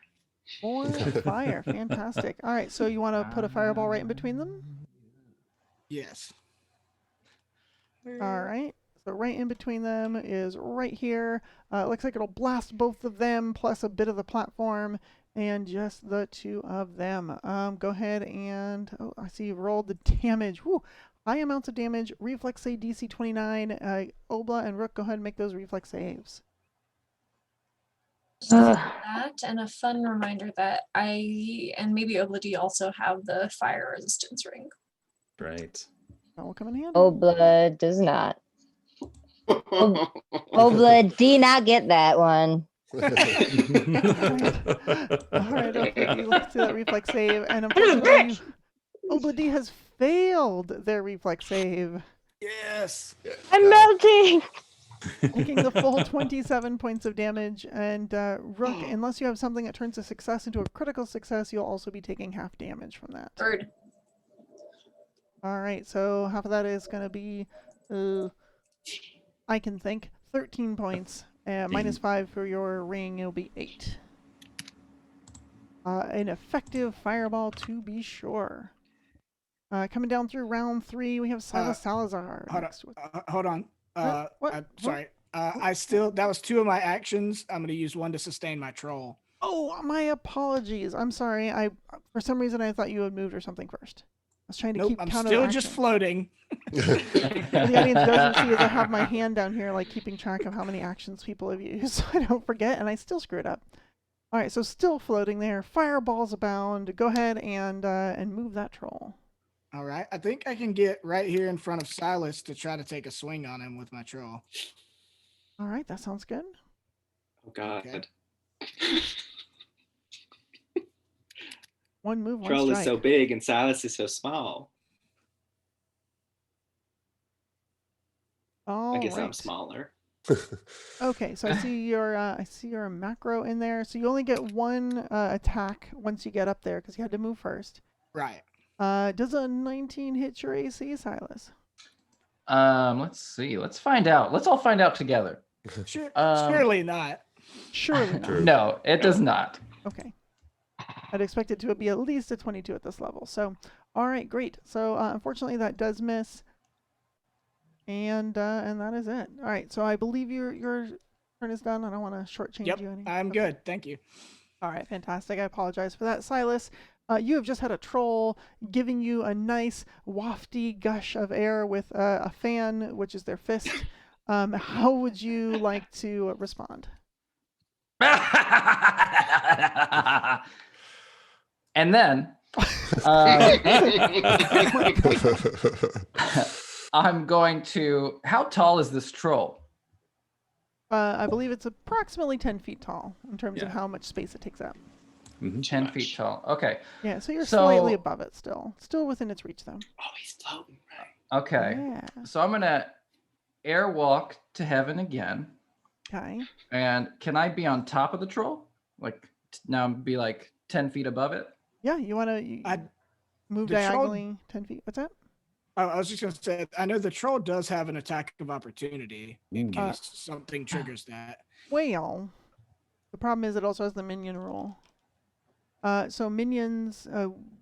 More fire. Fantastic. All right, so you want to put a fireball right in between them? Yes. All right. So right in between them is right here. It looks like it'll blast both of them plus a bit of the platform and just the two of them. Go ahead and, oh, I see you've rolled the damage. Woo! High amounts of damage. Reflex save DC 29. Obla and Rook, go ahead and make those reflex saves. That and a fun reminder that I and maybe Obladi also have the fire resistance ring. Right. That will come in handy. Obla does not. Obla did not get that one. All right, okay, let's do that reflex save. And unfortunately, Obladi has failed their reflex save. Yes. I'm melting. Taking the full 27 points of damage. And Rook, unless you have something that turns a success into a critical success, you'll also be taking half damage from that. Bird. All right, so half of that is going to be, I can think, 13 points. Minus 5 for your ring, it'll be 8. An effective fireball to be sure. Coming down through round 3, we have Silas Salazar. Hold on. What? Sorry. That was 2 of my actions. I'm going to use 1 to sustain my troll. Oh, my apologies. I'm sorry. For some reason, I thought you had moved or something first. I was trying to keep count of still just floating. What the audience doesn't see is I have my hand down here, like keeping track of how many actions people have used, so I don't forget, and I still screw it up. All right, so still floating there. Fireballs abound. Go ahead and move that troll. All right, I think I can get right here in front of Silas to try to take a swing on him with my troll. All right, that sounds good. Oh God. Okay. One move, one Troll strike. is so big and Silas is so small. All I guess right. I'm smaller. Okay, so I see your macro in there. So you only get 1 attack once you get up there because you had to move first. Right. Does a 19 hit your AC, Silas? Let's see. Let's find out. Let's all find out together. Surely not. Surely not. No, it does not. Okay. I'd expect it to be at least a 22 at this level. So, all right, great. So, unfortunately, that does miss. And that is it. All right, so I believe your turn is done. I don't want to shortchange you any. I'm good. Thank you. All right, fantastic. I apologize for that. Silas, you have just had a troll giving you a nice wafty gush of air with a fan, which is their fist. How would you like to respond? And then I'm going to. How tall is this troll? I believe it's approximately 10 feet tall in terms of how much space it takes up. 10 feet tall. Okay. Yeah, so you're slightly above it still. Still within its reach, though. Oh, he's floating, right? Okay. Yeah. So I'm going to airwalk to heaven again. Okay. And can I be on top of the troll? Like, now be like 10 feet above it? Yeah, you want to move diagonally 10 feet. What's that? I was just going to say, I know the troll does have an attack of opportunity in case something triggers that. Well, the problem is it also has the minion rule. So minions,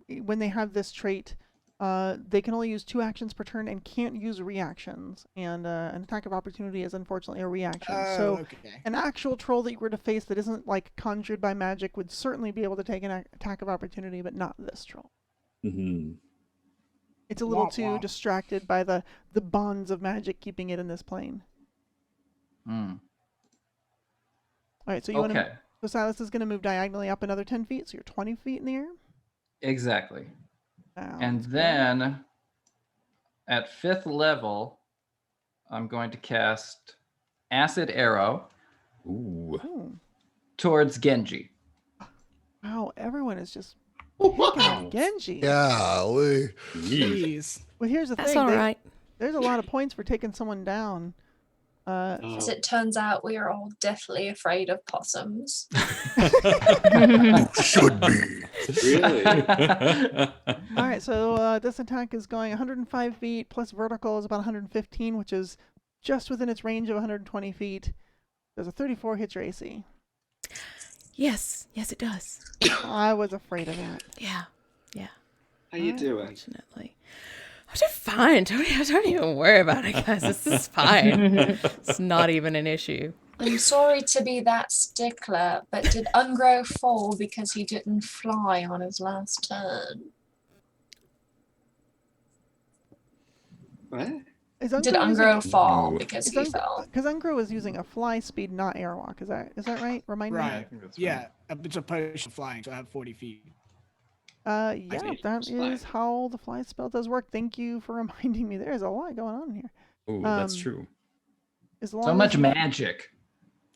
when they have this trait, they can only use 2 actions per turn and can't use reactions. And an attack of opportunity is unfortunately a reaction. So Okay. an actual troll that you were to face that isn't like conjured by magic would certainly be able to take an attack of opportunity, but not this troll. Mm-hmm. It's a little Womp too womp. distracted by the bonds of magic keeping it in this plane. Mm. All right, so you want to. Okay. So Silas is going to move diagonally up another 10 feet, so you're 20 feet in the air. Exactly. And Sounds good. then at 5th level, I'm going to cast Acid Arrow Ooh. Ooh. towards Genji. Wow, everyone is just picking on Genji. Golly. Jeez. Well, here's the That's thing. all right. There's a lot of points for taking someone down. As it turns out, we are all deathly afraid of possums. Should be. Really? All right, so this attack is going 105 feet plus vertical is about 115, which is just within its range of 120 feet. There's a 34 hit your AC. Yes, it does. I was afraid of that. Yeah. How you doing? Unfortunately. I'm doing fine. Don't even worry about it, guys. This is fine. It's not even an issue. I'm sorry to be that stickler, but did Ungro fall because he didn't fly on his last turn? What? Did Ungro fall because he fell? Because Ungro is using a fly speed, not airwalk. Is that right? Remind me. Right. Yeah. It's a potion of flying, so I have 40 feet. Yeah, that is how the fly spell does work. Thank you for reminding me. There's a lot going on here. Ooh, that's true. As long So much magic.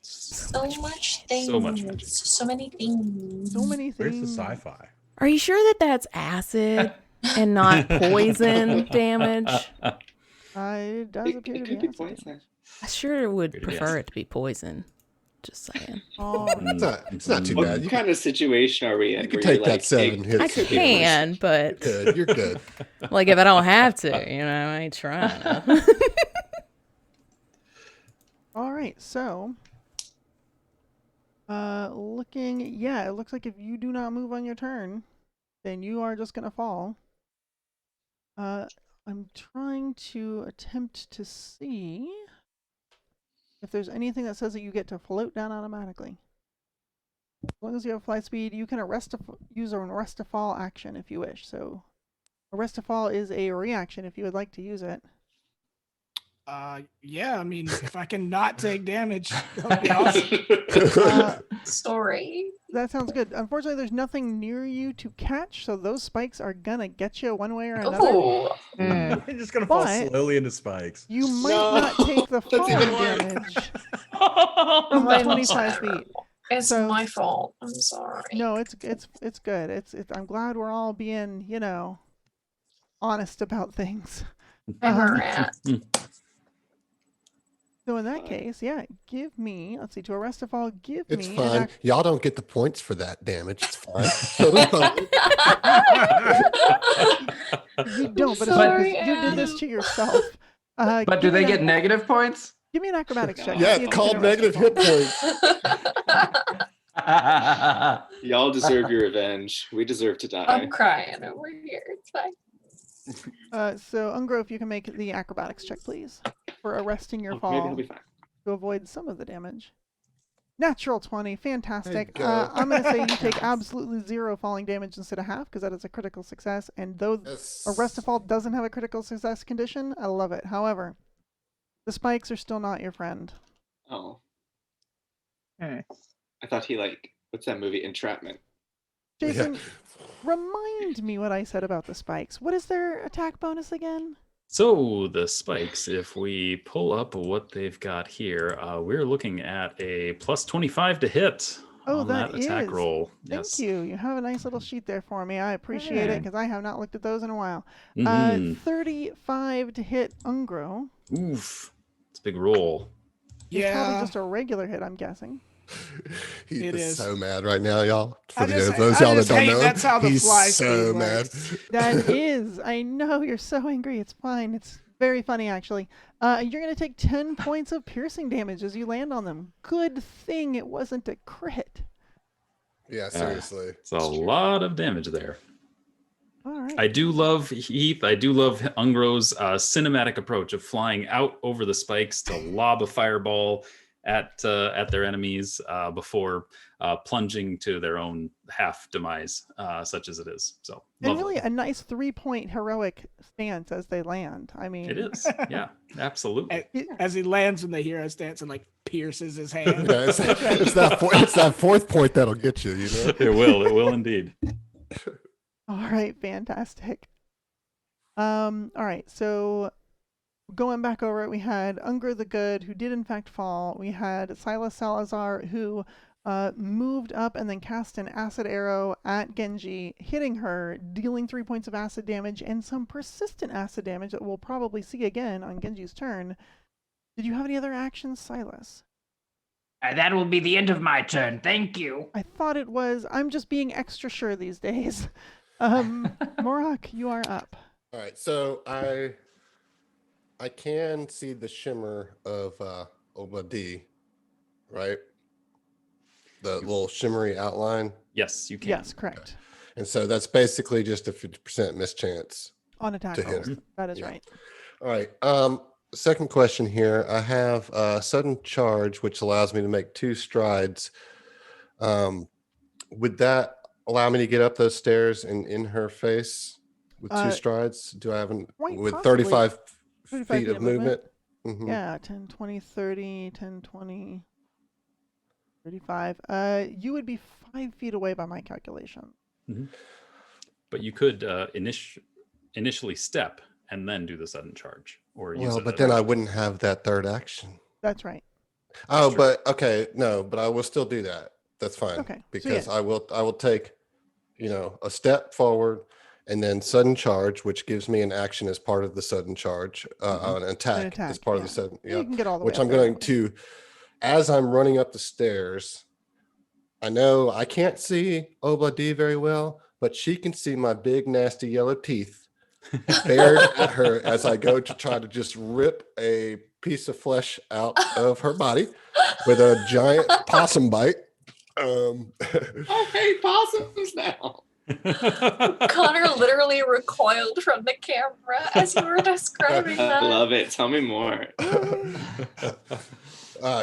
So much things. So much magic. So many things. So many Where's things. the sci-fi? Are you sure that that's acid and not poison damage? It does It appear to could be be acid. poison. I sure would Pretty prefer acid. it to be poison. Just saying. Oh, It's not too What bad. You kind of situation are we in? you can where take you're that like, 7 it hits. I could be worse? can, but Good. You're good. like if I don't have to, I ain't trying to. all right. So, it looks like if you do not move on your turn, then you are just gonna fall. I'm trying to attempt to see if there's anything that says that you get to float down automatically. As long as you have fly speed, you can use an arrest to fall action if you wish. So, arrest to fall is a reaction if you would like to use it. Yeah, I mean, if I can not take damage, that would be awesome. Sorry. That sounds good. Unfortunately, there's nothing near you to catch, so those spikes are gonna get you one way or another. Ooh. You're just gonna fall But- slowly into spikes. You might No, not take the that's falling even worse. damage from the I'm 25 sorry. feet. It's So- my fault. I'm sorry. No, it's good. I'm glad we're all being, honest about things. I'm a rat. So in that case, give me, let's see, to arrest a fall, give It's me fine. Y'all don't get the points for that damage. It's fine. You don't, but Sorry, it's you did this to yourself. But do give me they an get negative points? Give me an acrobatics check. Yeah, See if it's you can called arrest a negative fall. hit points. Y'all deserve your revenge. We deserve to die. I'm crying over here. It's fine. So Ungro, if you can make the acrobatics check, please, for arresting your Oh, fall maybe he'll be fine. to avoid some of the damage. Natural 20, fantastic. There you go. I'm going to say you take absolutely 0 falling damage instead of half, because that is a critical success. And though arrest to fall doesn't have a critical success condition, I love it. However, the spikes are still not your friend. Oh. Hmm. I thought he what's that movie? Entrapment. Jason, remind me what I said about the spikes. What is their attack bonus again? So the spikes, if we pull up what they've got here, we're looking at a plus 25 to hit on that attack roll. Thank you. You have a nice little sheet there for me. I appreciate it because I have not looked at those in a while. 35 to hit Ungro. Oof. It's a big roll. It's probably Yeah. just a regular hit, I'm guessing. He It is is. so mad right now, y'all. For I those just y'all that hate don't know him, that's how the he's fly so speed mad. works. That is. I know you're so angry. It's fine. It's very funny, actually. You're going to take 10 points of piercing damage as you land on them. Good thing it wasn't a crit. Yeah, seriously. It's a lot of damage there. All right. I do love Heath. I do love Ungro's cinematic approach of flying out over the spikes to lob a fireball at their enemies before plunging to their own half demise, such as it is. So And lovely. really a nice 3-point heroic stance as they land. I mean, It is. Yeah, absolutely. As he lands in the hero stance and like pierces his hand. Yeah, it's that fourth point that'll get you. You know, It will. It will indeed. all right, fantastic. All right, so going back over it, we had Ungro the Good, who did in fact fall. We had Silas Salazar, who moved up and then cast an acid arrow at Genji, hitting her, dealing 3 points of acid damage and some persistent acid damage that we'll probably see again on Genji's turn. Did you have any other actions, Silas? That will be the end of my turn. Thank you. I thought it was. I'm just being extra sure these days. Morak, you are up. all right. So I can see the shimmer of Obadi, right? The little shimmery outline. Yes, you can. Yes, correct. And so that's basically just a 50% mischance On attack to hit rolls. her. That is Yeah. right. All right. Second question here. I have a sudden charge, which allows me to make 2 strides. Would that allow me to get up those stairs and in her face with 2 strides? Do I have Quite with possibly. 35 35 feet of movement? Mhm. Yeah, 10, 20, 30, 10, 20, 35. You would be 5 feet away by my calculation. Mm-hmm. But you could initially step and then do the sudden charge. Or use Well, it but as then a- I wouldn't have that third action. That's right. Oh, true. but okay, no, but I will still do that. That's fine. Okay, so Because yeah. I will take, a step forward and then sudden charge, which gives me an action as part of the sudden charge, an attack as part of the sudden. You can get all the Which way I'm up there. going to, as I'm running up the stairs, I know I can't see Obladi very well, but she can see my big nasty yellow teeth bared at her as I go to try to just rip a piece of flesh out of her body with a giant possum bite. I hate possums now. Connor literally recoiled from the camera as you were describing I that. love it. Tell me more.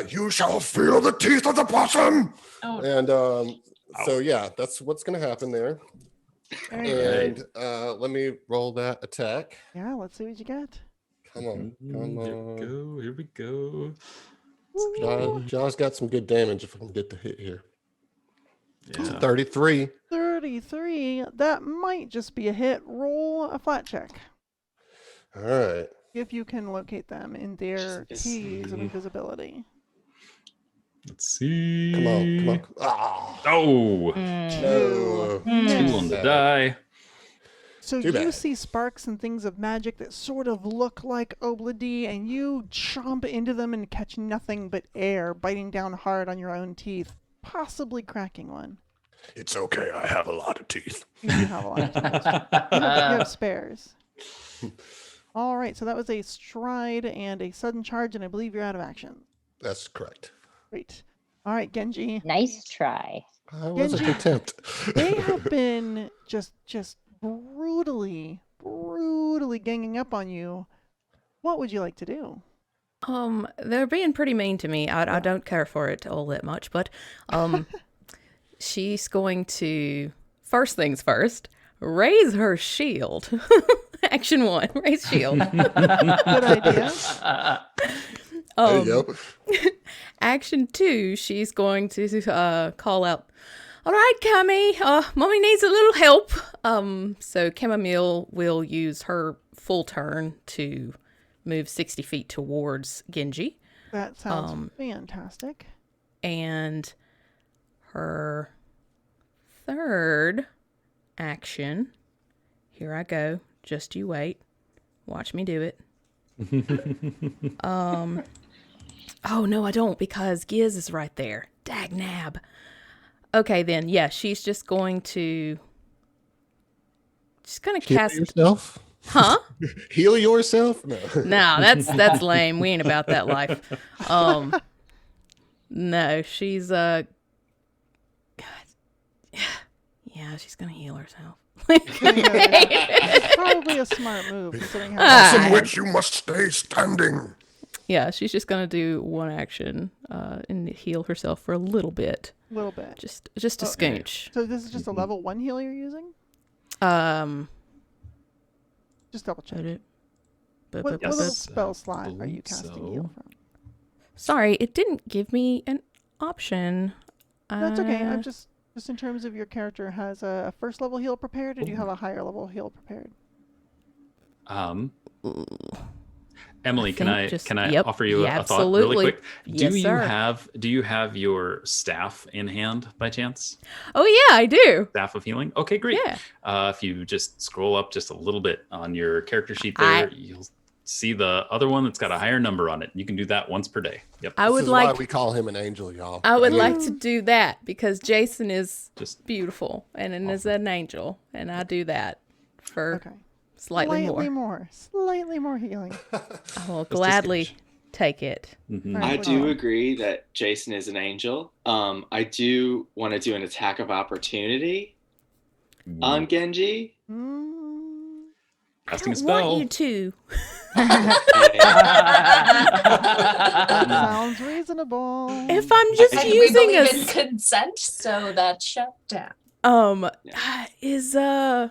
You shall feel the teeth of the possum. Oh, And so, yeah, that's what's going to happen there. And let me roll that attack. Yeah, let's see what you got. Come on. Come on. Here we go. John's got some good damage if I can get the hit here. Yeah. 33. 33. That might just be a hit. Roll a flat check. All right. If you can locate them in their Let's keys of see. invisibility. Let's see. Come on. Come on. Ah, Oh, no. 2 on the die. So Too you bad. see sparks and things of magic that sort of look like Obladi, and you chomp into them and catch nothing but air, biting down hard on your own teeth, possibly cracking one. It's okay. I have a lot of teeth. You do have a lot of teeth. You have spares. All right, so that was a stride and a sudden charge, and I believe you're out of action. That's correct. Great. All right, Genji. Nice try. That was a Genji, good attempt. They have been just brutally ganging up on you. What would you like to do? They're being pretty mean to me. I don't care for it all that much, but she's going to, first things first, raise her shield. Action 1, raise shield. Good idea. Yep. Action 2, she's going to call out, "All right, Cammy, Mommy needs a little help." So Chamomile will use her full turn to move 60 feet towards Genji. That sounds fantastic. And her third action, here I go, just you wait. Watch me do it. Oh, no, I don't, because Giz is right there. Dag nab. Okay, then, yeah, she's just going to... She's going to Heal cast... yourself? Huh? Heal yourself? No. No, that's lame. We ain't about that life. No, she's... God. Yeah, she's going to heal herself. It's probably a smart move considering how. Possum Witch, you must stay standing. Yeah, she's just gonna do one action and heal herself for a little bit. A little bit. Just a scooch. So this is just a level 1 heal you're using? Just double check. What little spell slot are you casting heal from? Sorry, it didn't give me an option. That's okay. I'm just in terms of your character has a first level heal prepared, or do you have a higher level heal prepared? Emily, can I offer you a thought absolutely. really quick? Yes, Do you have your staff in hand by chance? Oh yeah, I do. Staff of healing? Okay, great. Yeah. If you just scroll up just a little bit on your character sheet there, you'll see the other one that's got a higher number on it. You can do that once per day. Yep. This is why we call him an angel, y'all. I would like to do that because Jason is just beautiful and is an angel, and I do that for slightly more healing. I will gladly take it. I do agree that Jason is an angel. I do want to do an attack of opportunity on Genji. Casting a spell. I want you to. Sounds reasonable. If I'm just using we believe in consent, so that's shut down. Is it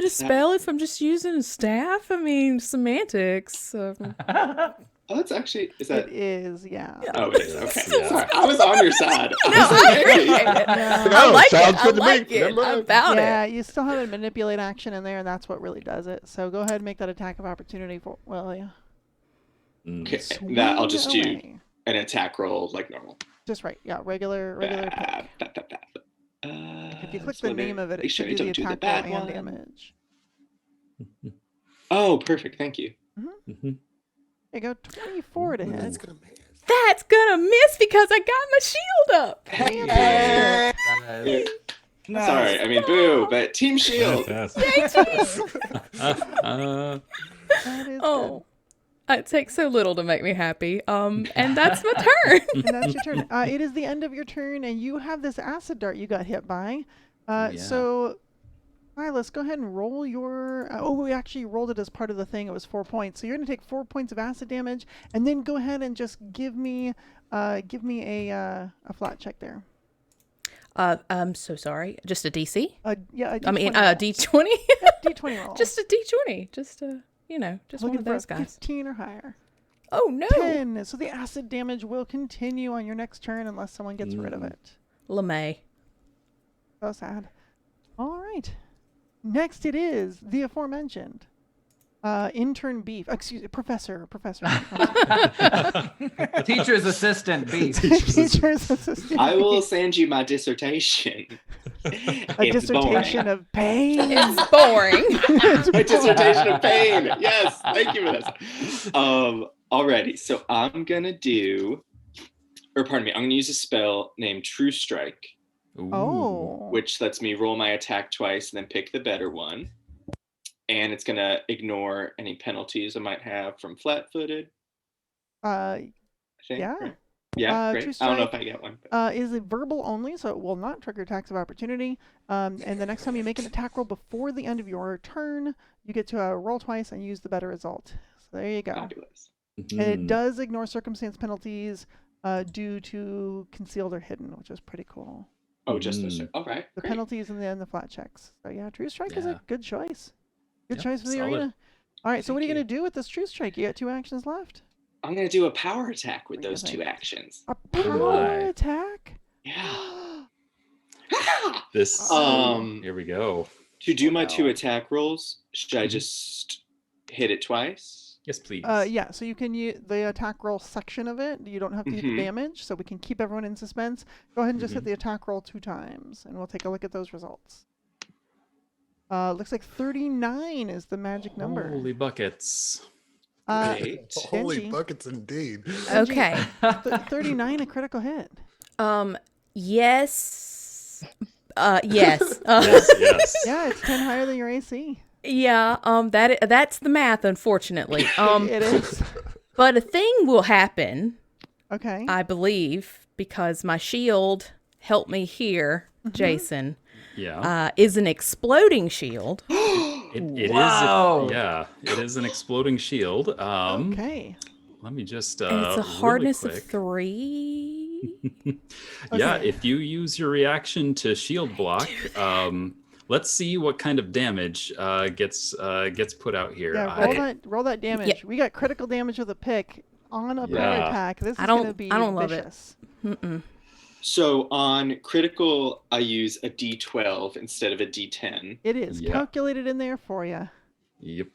a spell if I'm just using a staff? I mean, semantics. Oh, it's actually, is that? It is, yeah. Oh, it is, okay. Sorry, I was on your side. I appreciate it. I like it. I like it. I'm about it. Yeah, you still have a manipulate action in there, and that's what really does it. So go ahead and make that attack of opportunity for, yeah. Okay, that I'll just do an attack roll like normal. Just right, yeah, regular attack. If you click the name of it, it should do the attack roll and damage. Oh, perfect, thank you. There you go, 24 to hit. That's gonna miss because I got my shield up. Sorry, I mean, boo, but Team Shield. It takes so little to make me happy. And that's my turn. And that's your turn. It is the end of your turn, and you have this acid dart you got hit by. So, Silas, go ahead and roll your... we actually rolled it as part of the thing. It was 4 points. So you're going to take 4 points of acid damage, and then go ahead and just give me a flat check there. I'm so sorry. Just a DC? Yeah, a D20 I mean, roll. D20? Yep, D20 roll. Just a D20. Just one of those guys. 15 or higher. Oh, no. 10. So the acid damage will continue on your next turn unless someone gets rid of it. LeMay. So sad. All right. Next it is the aforementioned intern Beef. Excuse me, Professor. Teacher's assistant Beef. Teacher's assistant. I will send you my dissertation. A dissertation of pain. It's boring. My dissertation of pain. Yes, thank you for this. Alrighty, so I'm gonna use a spell named True Strike. Oh. Which lets me roll my attack twice and then pick the better one. And it's going to ignore any penalties I might have from flat-footed. I think. Yeah. Right? Yeah, great. I don't know if I get one. Is it verbal only, so it will not trigger attacks of opportunity. And the next time you make an attack roll before the end of your turn, you get to roll twice and use the better result. So there you go. Fabulous. And it does ignore circumstance penalties due to concealed or hidden, which is pretty cool. Oh, just this. All right. The great. penalties and then the flat checks. So yeah, True Strike is a good choice. Good choice for the solid. arena. All right, so what are you going to do with this True Strike? You got 2 actions left. I'm going to do a power attack with those 2 actions. A power attack? Yeah. This. Here we go. To do my 2 attack rolls, should I just hit it twice? Yes, please. Yeah, so you can use the attack roll section of it. You don't have to hit the damage, so we can keep everyone in suspense. Go ahead and just hit the attack roll 2 times, and we'll take a look at those results. Looks like 39 is the magic number. Holy buckets. Holy buckets indeed. Okay. 39, a critical hit. Yes. Yes. Yes. Yeah, it's 10 higher than your AC. Yeah, that's the math, unfortunately. It is. But a thing will happen. Okay. I believe, because my shield helped me here, Jason. is an exploding shield. It is. Wow. It is an exploding shield. Okay. Let me just. And it's a really hardness quick. of 3. Yeah, Okay. if you use your reaction to shield block, let's see what kind of damage gets put out here. Yeah, roll that damage. Yeah. We got critical damage with a pick on a power Yeah. attack. This is I going don't- to be I don't love it. vicious. Mm-mm. So on critical, I use a D12 instead of a D10. It is Yeah. calculated in there for you. Yep.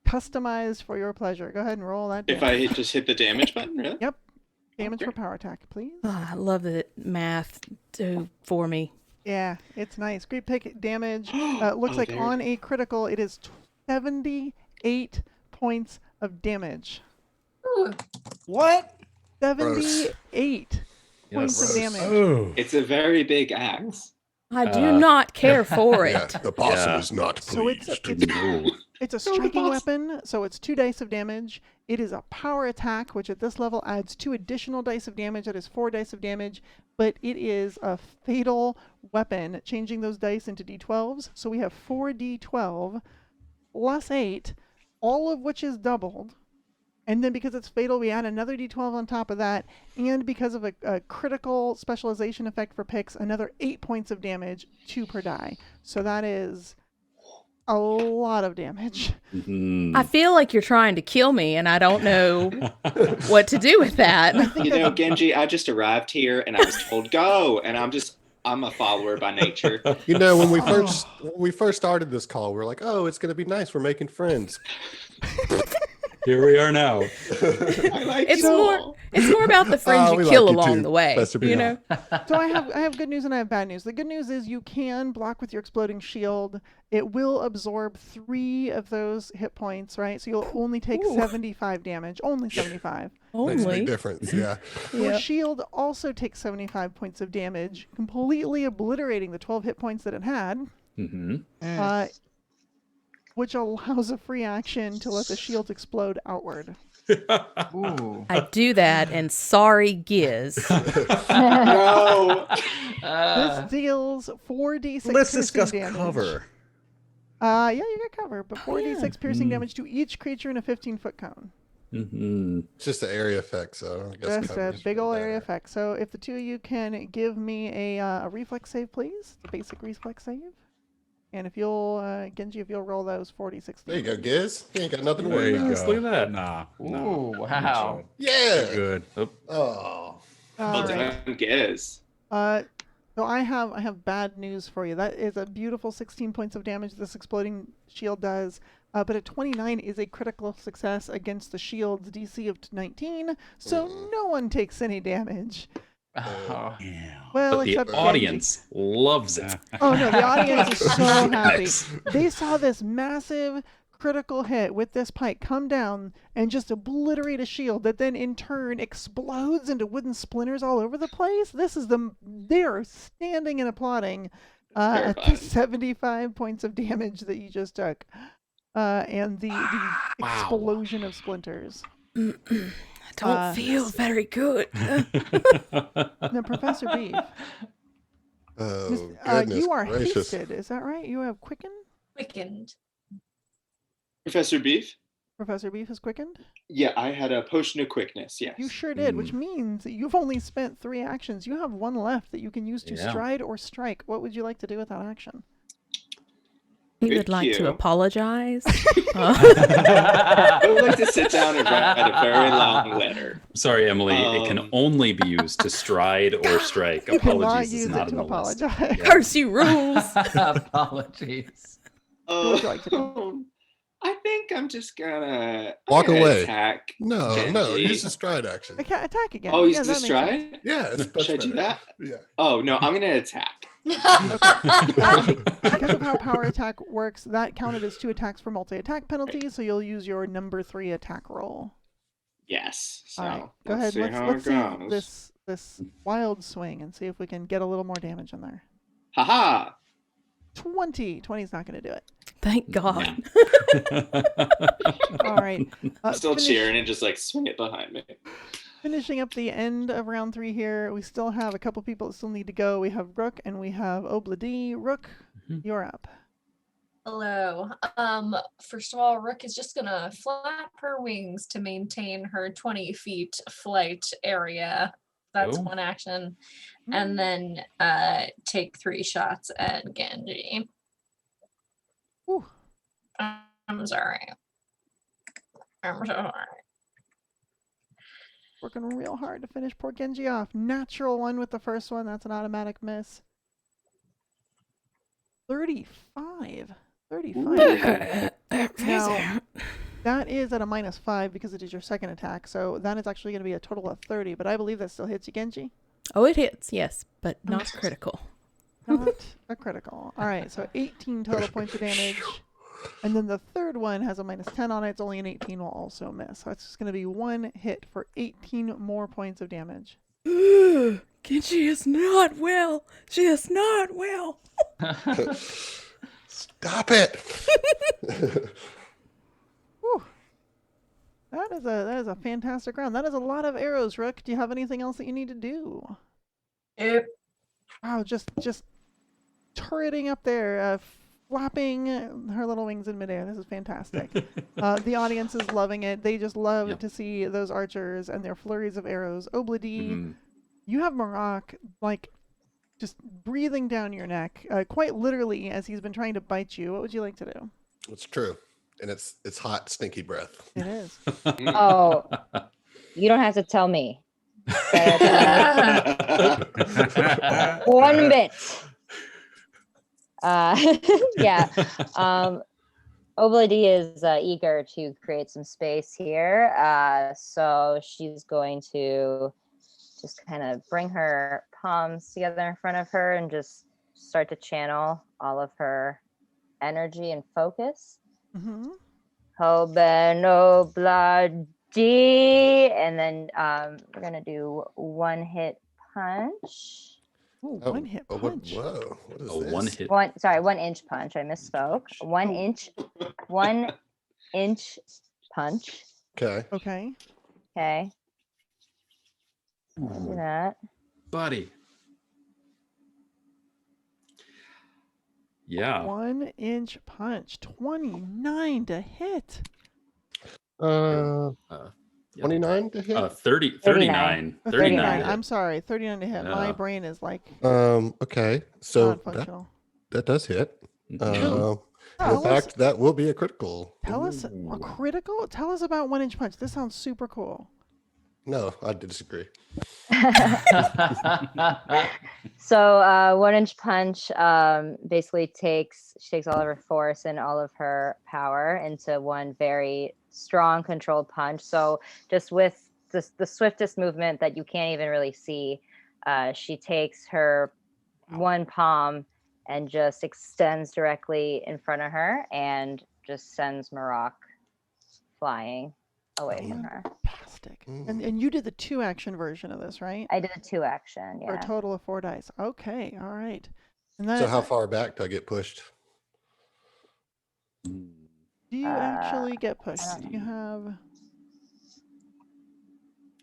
Customized for your pleasure. Go ahead and roll that If damage. I just hit the damage button, really? Yep. Damage for Okay. power attack, please. I love that math do for me. Yeah, it's nice. Great pick damage. Looks Oh, like there. on a critical, it is 78 points of damage. Ooh, What? 78 points of Gross. damage. Oh, It's a very big axe. I do not care for Yeah, it. the possum Yeah. is not So it's pleased. it's a Oh, the striking boss. weapon, so it's 2 dice of damage. It is a power attack, which at this level adds 2 additional dice of damage. That is 4 dice of damage, but it is a fatal weapon, changing those dice into d12s. So we have 4d12 plus 8, all of which is doubled. And then because it's fatal, we add another d12 on top of that. And because of a critical specialization effect for picks, another 8 points of damage, 2 per die. So that is a lot of damage. Mhm. I feel like you're trying to kill me, and I don't know what to do with that. You know, Genji, I just arrived here and I was told go, and I'm a follower by nature. You know, when we first started this call, we are like, "Oh, it's going to be nice. We're making friends." Here we are now. I like It's you more all. it's more about the friends we you kill like you along too, the way. Pastor You B. know? So I have good news and I have bad news. The good news is you can block with your exploding shield. It will absorb 3 of those hit points, right? So you'll only take Ooh. 75 damage. Only 75. Makes a Only. big difference. Yeah. Your Yep. shield also takes 75 points of damage, completely obliterating the 12 hit points that it had, hmm which allows a free action to let the shield explode outward. Ooh. I do that, and sorry, Giz. No. This deals 4d6 let's piercing discuss damage. cover. Yeah, you got cover, but 4d6 yeah. piercing damage to each creature in a 15-foot cone. hmm It's just an area effect, so I guess Just a coverage big would ol' be area better. effect. So if the two of you can give me a reflex save, please. The basic reflex save. And if you'll, Genji, if you'll roll those 46. There you go, Giz. You ain't got nothing to There worry you about. Yes, go. look at that. Nah. Ooh, Good wow. job. Yeah. Good. Oh. Well All right. done, Giz. So I have bad news for you. That is a beautiful 16 points of damage this exploding shield does. But a 29 is a critical success against the shield's DC of 19, so no one takes any damage. Oh. Yeah. Well, But the except Genji. audience loves it. Oh no, the audience is so happy. Nice. They saw this massive critical hit with this pike come down and just obliterate a shield that then in turn explodes into wooden splinters all over the place. They are standing and applauding at the Terrifying. 75 points of damage that you just took. And the explosion of splinters. I don't feel very good. Now, Professor Beef, Oh, goodness you are gracious. hasted, is that right? You have quickened? quickened. Professor Beef? Professor Beef is quickened? Yeah, I had a potion of quickness, yes. You sure did, which means that you've only spent 3 actions. You have 1 left that you can use to Yeah. stride or strike. What would you like to do with that action? You Good would like to cue. apologize. I would like to sit down and write a very long letter. Sorry, Emily. It can only be used to stride or strike. You cannot Apologies use is it not to in the list. apologize. Curse you, rules. Apologies. What would you like to do? I think I'm just gonna Walk I'm gonna away. Attack. No, Genji. use the stride action. Attack again. Oh, use Yeah, the that makes stride? sense. Yeah, it's Should I do better. that? Yeah. Oh no, I'm gonna attack. Because of how power attack works, that counted as 2 attacks for multi-attack penalties, so you'll use your number 3 attack roll. Yes. So All right, go let's ahead. see how Let's it see goes. this wild swing and see if we can get a little more damage in there. Haha. 20. 20 is not going to do it. Thank God. All right. I'm still finish- cheering and just like swing it behind me. Finishing up the end of round 3 here, we still have a couple people that still need to go. We have Rook and we have Obladi. Rook, you're up. Hello. First of all, Rook is just gonna flap her wings to maintain her 20 feet flight area. That's Oh. one action. And then take 3 shots at Genji. Ooh. I'm sorry. I'm so sorry. Working real hard to finish poor Genji off. Natural 1 with the first one. That's an automatic miss. 35. 35. Now, that is at a -5 because it is your second attack. So that is actually going to be a total of 30. But I believe that still hits you, Genji. Oh, it hits, yes, but not critical. Not a critical. All right, so 18 total points of damage. And then the third one has a -10 on it. It's only an 18 will also miss. So it's just going to be 1 hit for 18 more points of damage. Genji is not well. She is not well. Stop it. Whew. That is a fantastic round. That is a lot of arrows, Rook. Do you have anything else that you need to do? Yep. Wow, just turreting up there, flapping her little wings in midair. This is fantastic. The audience is loving it. They just love to see those archers and their flurries of arrows. Obladi, you have Marak like just breathing down your neck, quite literally, as he's been trying to bite you. What would you like to do? It's true. And it's hot, stinky breath. It is. Oh, you don't have to tell me. 1 bit. Yeah. Obladi is eager to create some space here. So she's going to just kind of bring her palms together in front of her and just start to channel all of her energy and focus. Hoben Obladi. And then we're going to do 1 hit punch. Ooh, 1 hit punch. Whoa. What is this? 1 hit. 1 inch punch. I misspoke. 1 inch. 1 inch punch. Okay. Okay. Okay. Do that. Buddy. Yeah. 1 inch punch. 29 to hit. 29 to hit? 39. 39. I'm sorry, 39 to hit. My Yeah. brain is like Okay. So non-functional. that does hit. Tell In us- fact, that will be a critical. Tell us a critical. Tell us about 1 inch punch. This sounds super cool. No, I disagree. So 1 inch punch basically takes all of her force and all of her power into one very strong controlled punch. So just with the swiftest movement that you can't even really see, she takes her one palm and just extends directly in front of her and just sends Marak flying away from her. Fantastic. And you did the 2 action version of this, right? I did a 2 action, For a yeah. total of 4 dice. Okay, all right. And So how far back do I get pushed? do you actually get pushed? Do you have?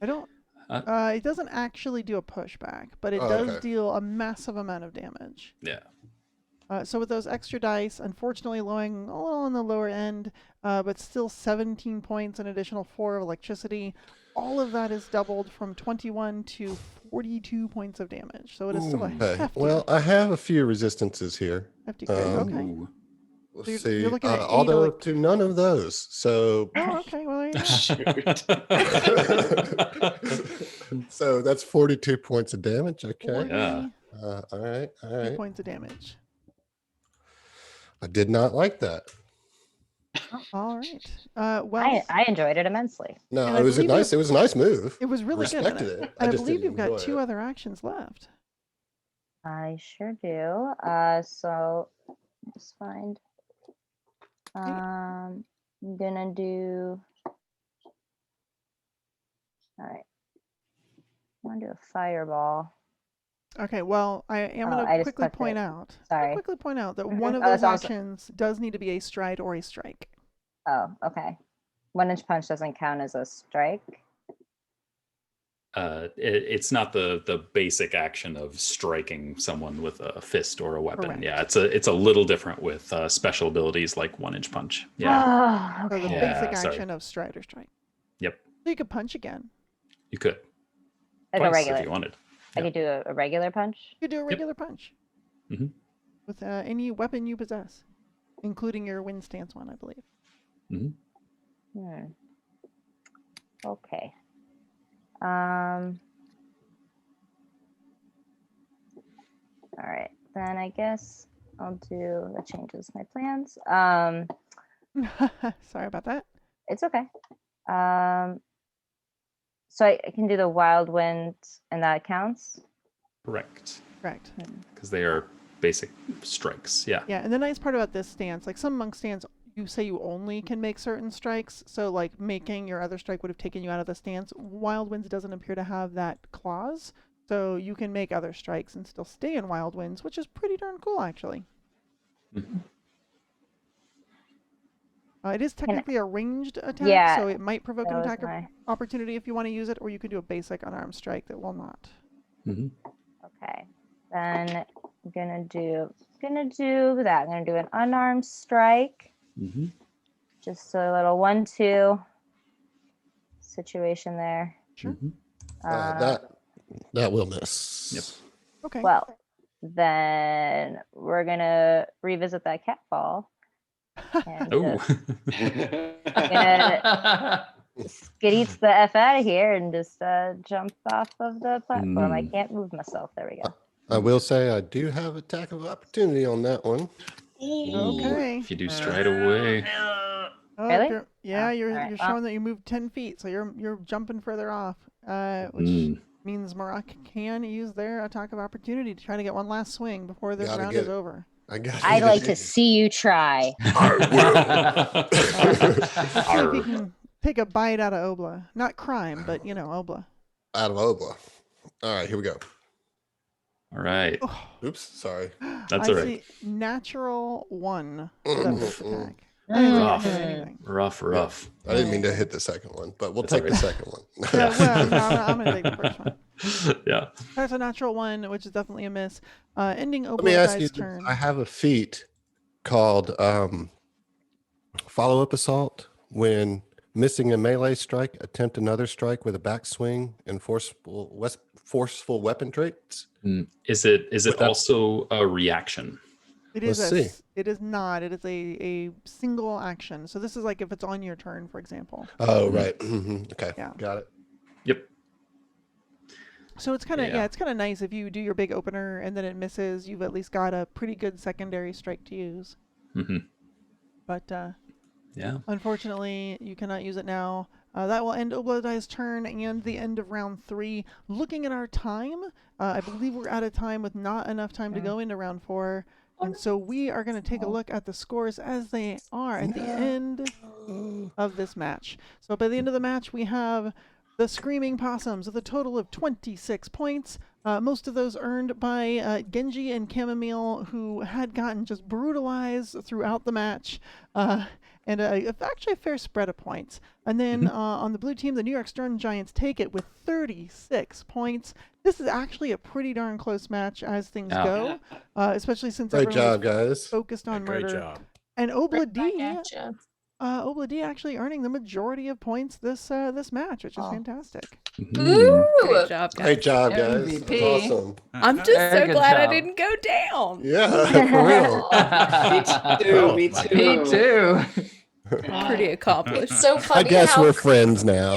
I don't. It doesn't actually do a pushback, but it does deal a massive amount of damage. Yeah. So with those extra dice, unfortunately, going a little on the lower end, but still 17 points, an additional 4 of electricity. All of that is doubled from 21 to 42 points of damage. So it is still a hefty. Well, I have a few resistances here. Hefty crit. Okay. Let's You're see. looking at 8 Although to none of those. So. Oh, okay. Well, there you go. So that's 42 points of damage. Okay. Yeah. All right. 2 points of damage. I did not like that. All right. Well, I enjoyed it immensely. No, And it I was a believe nice. It was a nice move. it was really good. Respected And it. I just believe didn't you've got enjoy 2 it. other actions left. I sure do. So let's find. I'm gonna do. All right. I'm gonna do a fireball. Okay, well, I am Oh, going I to just quickly clicked point it. out. Sorry. Quickly point out that Mhm. one of Oh, those that's awesome. actions does need to be a stride or a strike. Oh, okay. 1 inch punch doesn't count as a strike. it's not the basic action of striking someone with a fist or a weapon. Correct. Yeah, it's a little different with special abilities like 1-inch punch. Yeah. Oh, So the okay. basic Yeah, sorry. action of stride or strike. Yep. So you could punch again. You could. Like Twice a regular. if you wanted. I could do a regular punch. You could do a regular punch. Mhm. With any weapon you possess, including your wind stance one, I believe. Hmm. Okay. All right. Then I guess I'll do that changes my plans. Sorry about that. It's okay. So I can do the wild wind, and that counts. Correct. Correct. Because they are basic strikes. Yeah. Yeah, and the nice part about this stance, like some monk stance, you say you only can make certain strikes. So like making your other strike would have taken you out of the stance. Wild Winds doesn't appear to have that clause. So you can make other strikes and still stay in Wild Winds, which is pretty darn cool, actually. It is technically a ranged attack, Yeah, so it might provoke an that was attack my- opportunity if you want to use it, or you could do a basic unarmed strike that will not. Okay. Then I'm gonna do that. I'm gonna do an unarmed strike. Just a little 1-2 situation there. Sure. That will miss. Yep. Okay. Well, then we're gonna revisit that cat ball. And gonna skedates the F out of here and just jump off of the platform. I can't move myself. There we go. I will say I do have attack of opportunity on that one. Okay. If you do stride away. Oh, Really? you're showing that you moved 10 feet, so you're jumping further off, which means Marak can use their attack of opportunity to try to get one last swing before this round is over. I'd like to see you try. Let's see if you can take a bite out of Obla. Not crime, but Obla. Out of Obla. All right, here we go. All right. Oops, sorry. That's I all right. see natural 1 for that first attack. Rough. I didn't mean to hit the second one, but we'll take the second one. Yeah, well, no, I'm going to take the first one. Yeah. That's a natural 1, which is definitely a miss. Ending Let me ask you, Obla's turn. I have a feat called follow-up assault. When missing a melee strike, attempt another strike with a backswing and forceful weapon traits. Is it also a reaction? It is. Let's see. It is not. It is a single action. So this is like if it's on your turn, for example. Oh, right. Okay. Yeah. Got it. Yep. So it's kind of it's kind of nice if you do your big opener and then it misses. You've at least got a pretty good secondary strike to use. But yeah, unfortunately, you cannot use it now. That will end Obladai's turn and the end of round 3. Looking at our time, I believe we're out of time with not enough time to go into round 4. And so we are going to take a look at the scores as they are at the end of this match. So by the end of the match, we have the Screaming Possums with a total of 26 points. Most of those earned by Genji and Chamomile, who had gotten just brutalized throughout the match. And actually a fair spread of points. And then on the blue team, the New York Stern Giants take it with 36 points. This is actually a pretty darn close match as things go, especially since everyone was focused on murder. Great job. And Obla D actually earning the majority of points this match, which is fantastic. Great job, guys. Great job, guys. MVP. That's awesome. I'm just Very so good glad I job. didn't go down. Yeah, for real. Me too. Me too. Pretty accomplished. It's so I funny guess how we're friends now.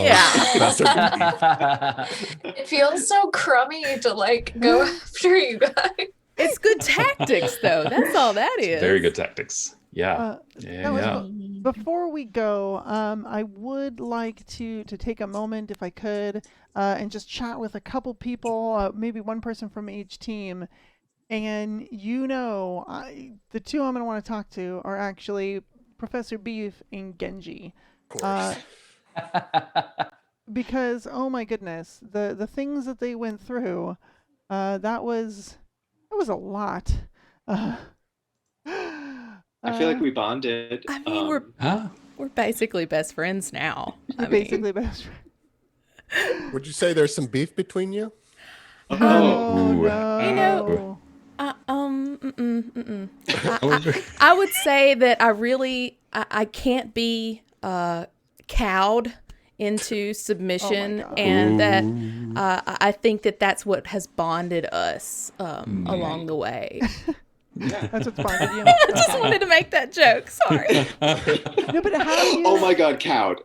it feels so crummy to go after you guys. It's good tactics, though. That's all that is. Very good tactics. Yeah. Before we go, I would like to take a moment, if I could, and just chat with a couple people, maybe one person from each team. And the two I'm going to want to talk to are actually Professor Beef and Genji. Of course. Because, oh my goodness, the things that they went through, that was a lot. I feel like we bonded. I mean, we're basically best friends now. We're basically best friends. Would you say there's some beef between you? Oh, Ooh. no. You know, I would say that I can't be cowed into submission, and that I think that that's what has bonded us along the way. Yeah. That's what's bonded you. I just wanted to make that joke. Sorry. No, but how do you? Oh my God, cowed.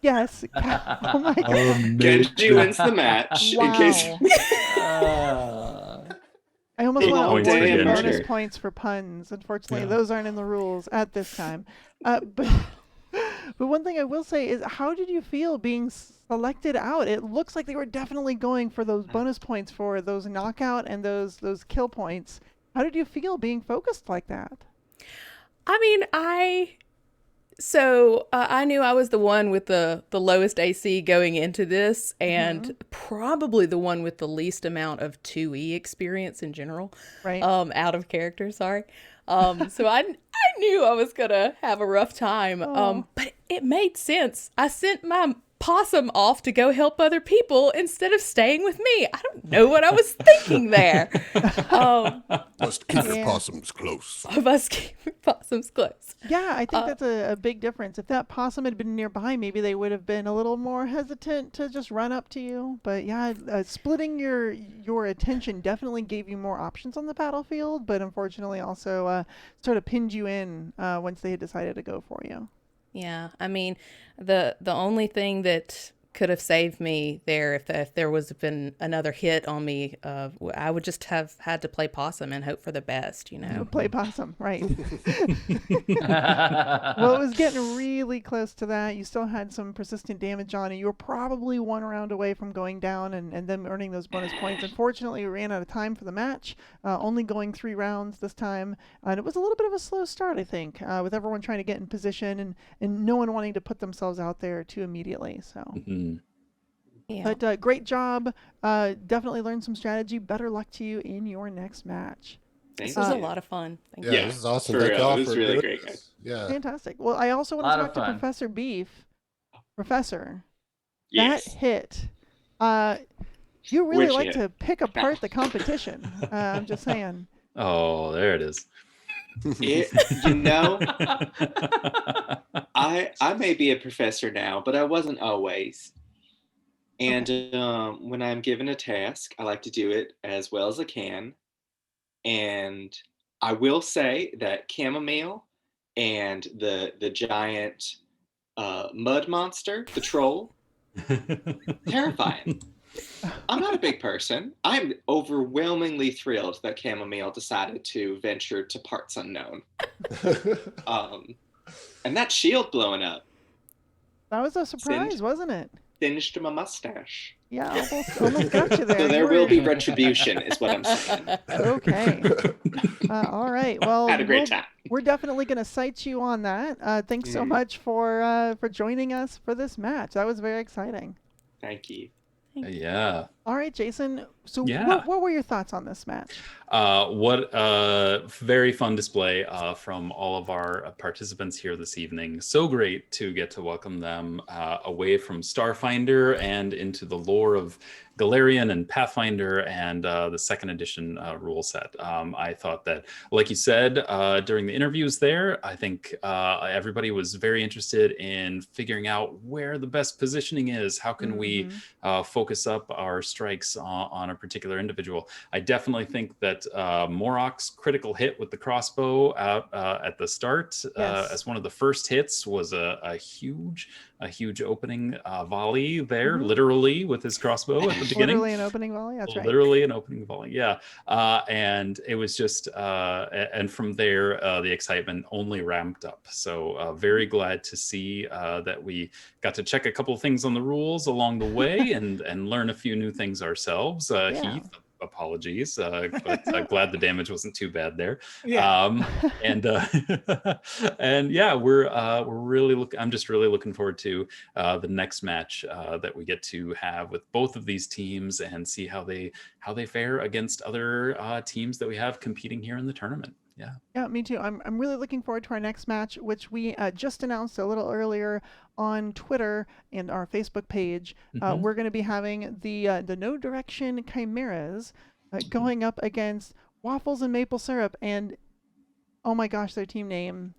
Yes. Oh my God. Genji wins the match. In case. I almost want to Points award for you Genji. bonus points for puns. Unfortunately, those aren't in the rules at this time. But one thing I will say is, how did you feel being selected out? It looks like they were definitely going for those bonus points for those knockout and those kill points. How did you feel being focused like that? I mean, I knew I was the one with the lowest AC going into this, and probably the one with the least amount of 2E experience in general. Right. Out of character, sorry. So I knew I was gonna have a rough time. But it made sense. I sent my possum off to go help other people instead of staying with me. I don't know what I was thinking there. Must keep your possums close. I must keep my possums close. Yeah, I think that's a big difference. If that possum had been nearby, maybe they would have been a little more hesitant to just run up to you. But yeah, splitting your attention definitely gave you more options on the battlefield, but unfortunately also sort of pinned you in once they had decided to go for you. Yeah, I mean, the only thing that could have saved me there, if there was been another hit on me, I would just have had to play possum and hope for the best, you know. Play possum, right. Well, it was getting really close to that. You still had some persistent damage on it. You were probably one round away from going down and them earning those bonus points. Unfortunately, we ran out of time for the match, only going 3 rounds this time. And it was a little bit of a slow start, I think, with everyone trying to get in position and no one wanting to put themselves out there too immediately. So. Yeah. But great job. Definitely learned some strategy. Better luck to you in your next match. This was a lot of fun. Thank you. Yeah, this is awesome. For Thank real. y'all It was for really doing great, this. guys. Yeah. Fantastic. Well, I also want Lot to of talk to fun. Professor Beef. Professor, Yes. that hit. You really Which like hit? to pick apart the competition. I'm just saying. Oh, there it is. You know, I may be a professor now, but I wasn't always. And when I'm given a task, I like to do it as well as I can. And I will say that chamomile and the giant mud monster, the troll, terrifying. I'm not a big person. I'm overwhelmingly thrilled that chamomile decided to venture to parts unknown. And that shield blowing up That was a surprise, wasn't it? singed my mustache. Yeah, almost got you there. So there You will were- be retribution, is what I'm saying. Okay. All right. Well, Had a great time. We're definitely going to cite you on that. Thanks so much for joining us for this match. That was very exciting. Thank you. Yeah. All right, Jason. So Yeah. what were your thoughts on this match? What a very fun display from all of our participants here this evening. So great to get to welcome them away from Starfinder and into the lore of Galarian and Pathfinder and the second edition rule set. I thought that, like you said during the interviews there, I think everybody was very interested in figuring out where the best positioning is. How can we focus up our strikes on a particular individual? I definitely think that Morok's critical hit with the crossbow out at the start as one of the first hits was a huge opening volley there, literally with his crossbow at the beginning. Literally an opening volley. That's right. Literally an opening volley. Yeah. And it was just, and from there, the excitement only ramped up. So very glad to see that we got to check a couple of things on the rules along the way and learn a few new things ourselves. Heath, apologies, but glad the damage wasn't too bad there. Yeah. And yeah, we're really I'm just really looking forward to the next match that we get to have with both of these teams and see how they fare against other teams that we have competing here in the tournament. Yeah, me too. I'm really looking forward to our next match, which we just announced a little earlier on Twitter and our Facebook page. We're going to be having the No Direction Chimeras going up against Waffles and Maple Syrup, and oh my gosh, their team name.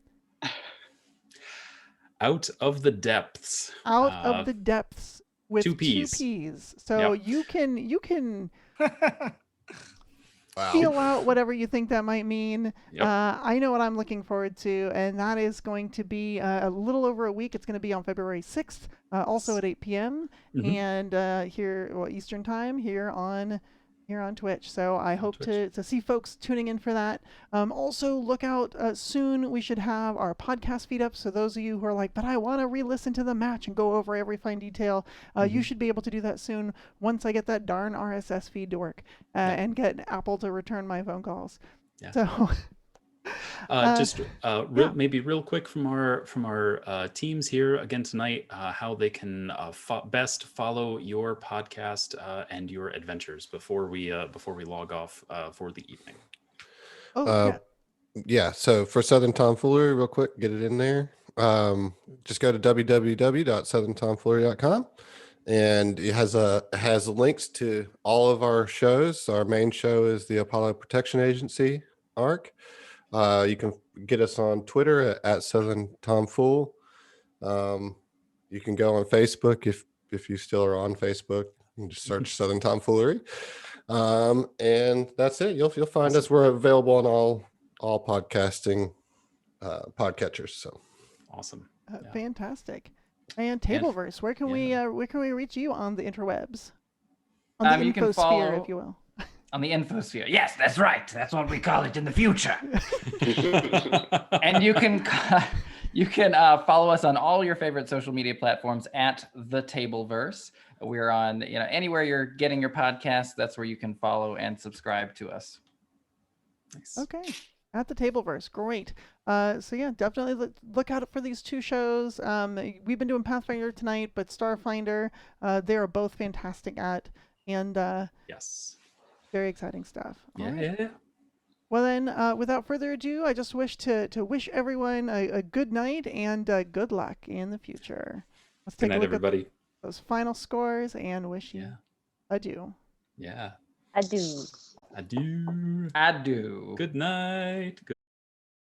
Out of the Depths. Out of the Depths with two P's. So you can Wow. feel out whatever you think that might mean. Yep. I know what I'm looking forward to, and that is going to be a little over a week. It's going to be on February 6th, also at 8 p.m. And here, Eastern time, here on Twitch. So I hope to see folks tuning in for that. Also, look out soon. We should have our podcast feed up. So those of you who are like, but I want to re-listen to the match and go over every fine detail, you should be able to do that soon once I get that darn RSS feed to work and get Apple to return my phone calls. Yeah. So. Maybe real quick from our teams here again tonight, how they can best follow your podcast and your adventures before we log off for the evening. Yeah. So for Southern Tomfoolery, real quick, get it in there. Just go to www.southerntomfoolery.com, and it has links to all of our shows. Our main show is the Apollo Protection Agency ARC. You can get us on Twitter at Southern Tomfool. You can go on Facebook if you still are on Facebook. You can just search Southern Tomfoolery, and that's it. You'll find us. We're available on all podcasting podcatchers. So awesome, fantastic. And Tableverse, where can we reach you on the interwebs? On the you can follow, infosphere, if you will. On the infosphere. Yes, that's right. That's what we call it in the future. And you can follow us on all your favorite social media platforms at the Tableverse. We're on anywhere you're getting your podcasts. That's where you can follow and subscribe to us. Nice. Okay, at the Tableverse, great. So yeah, definitely look out for these two shows. We've been doing Pathfinder tonight, but Starfinder, they are both fantastic at, and yes. Very exciting stuff. Yeah. Well then, without further ado, I just wish to wish everyone a good night and good luck in the future. Let's take good night, a look everybody. at those final scores and wish you adieu. Yeah. Adieu. Adieu. Adieu. Good night.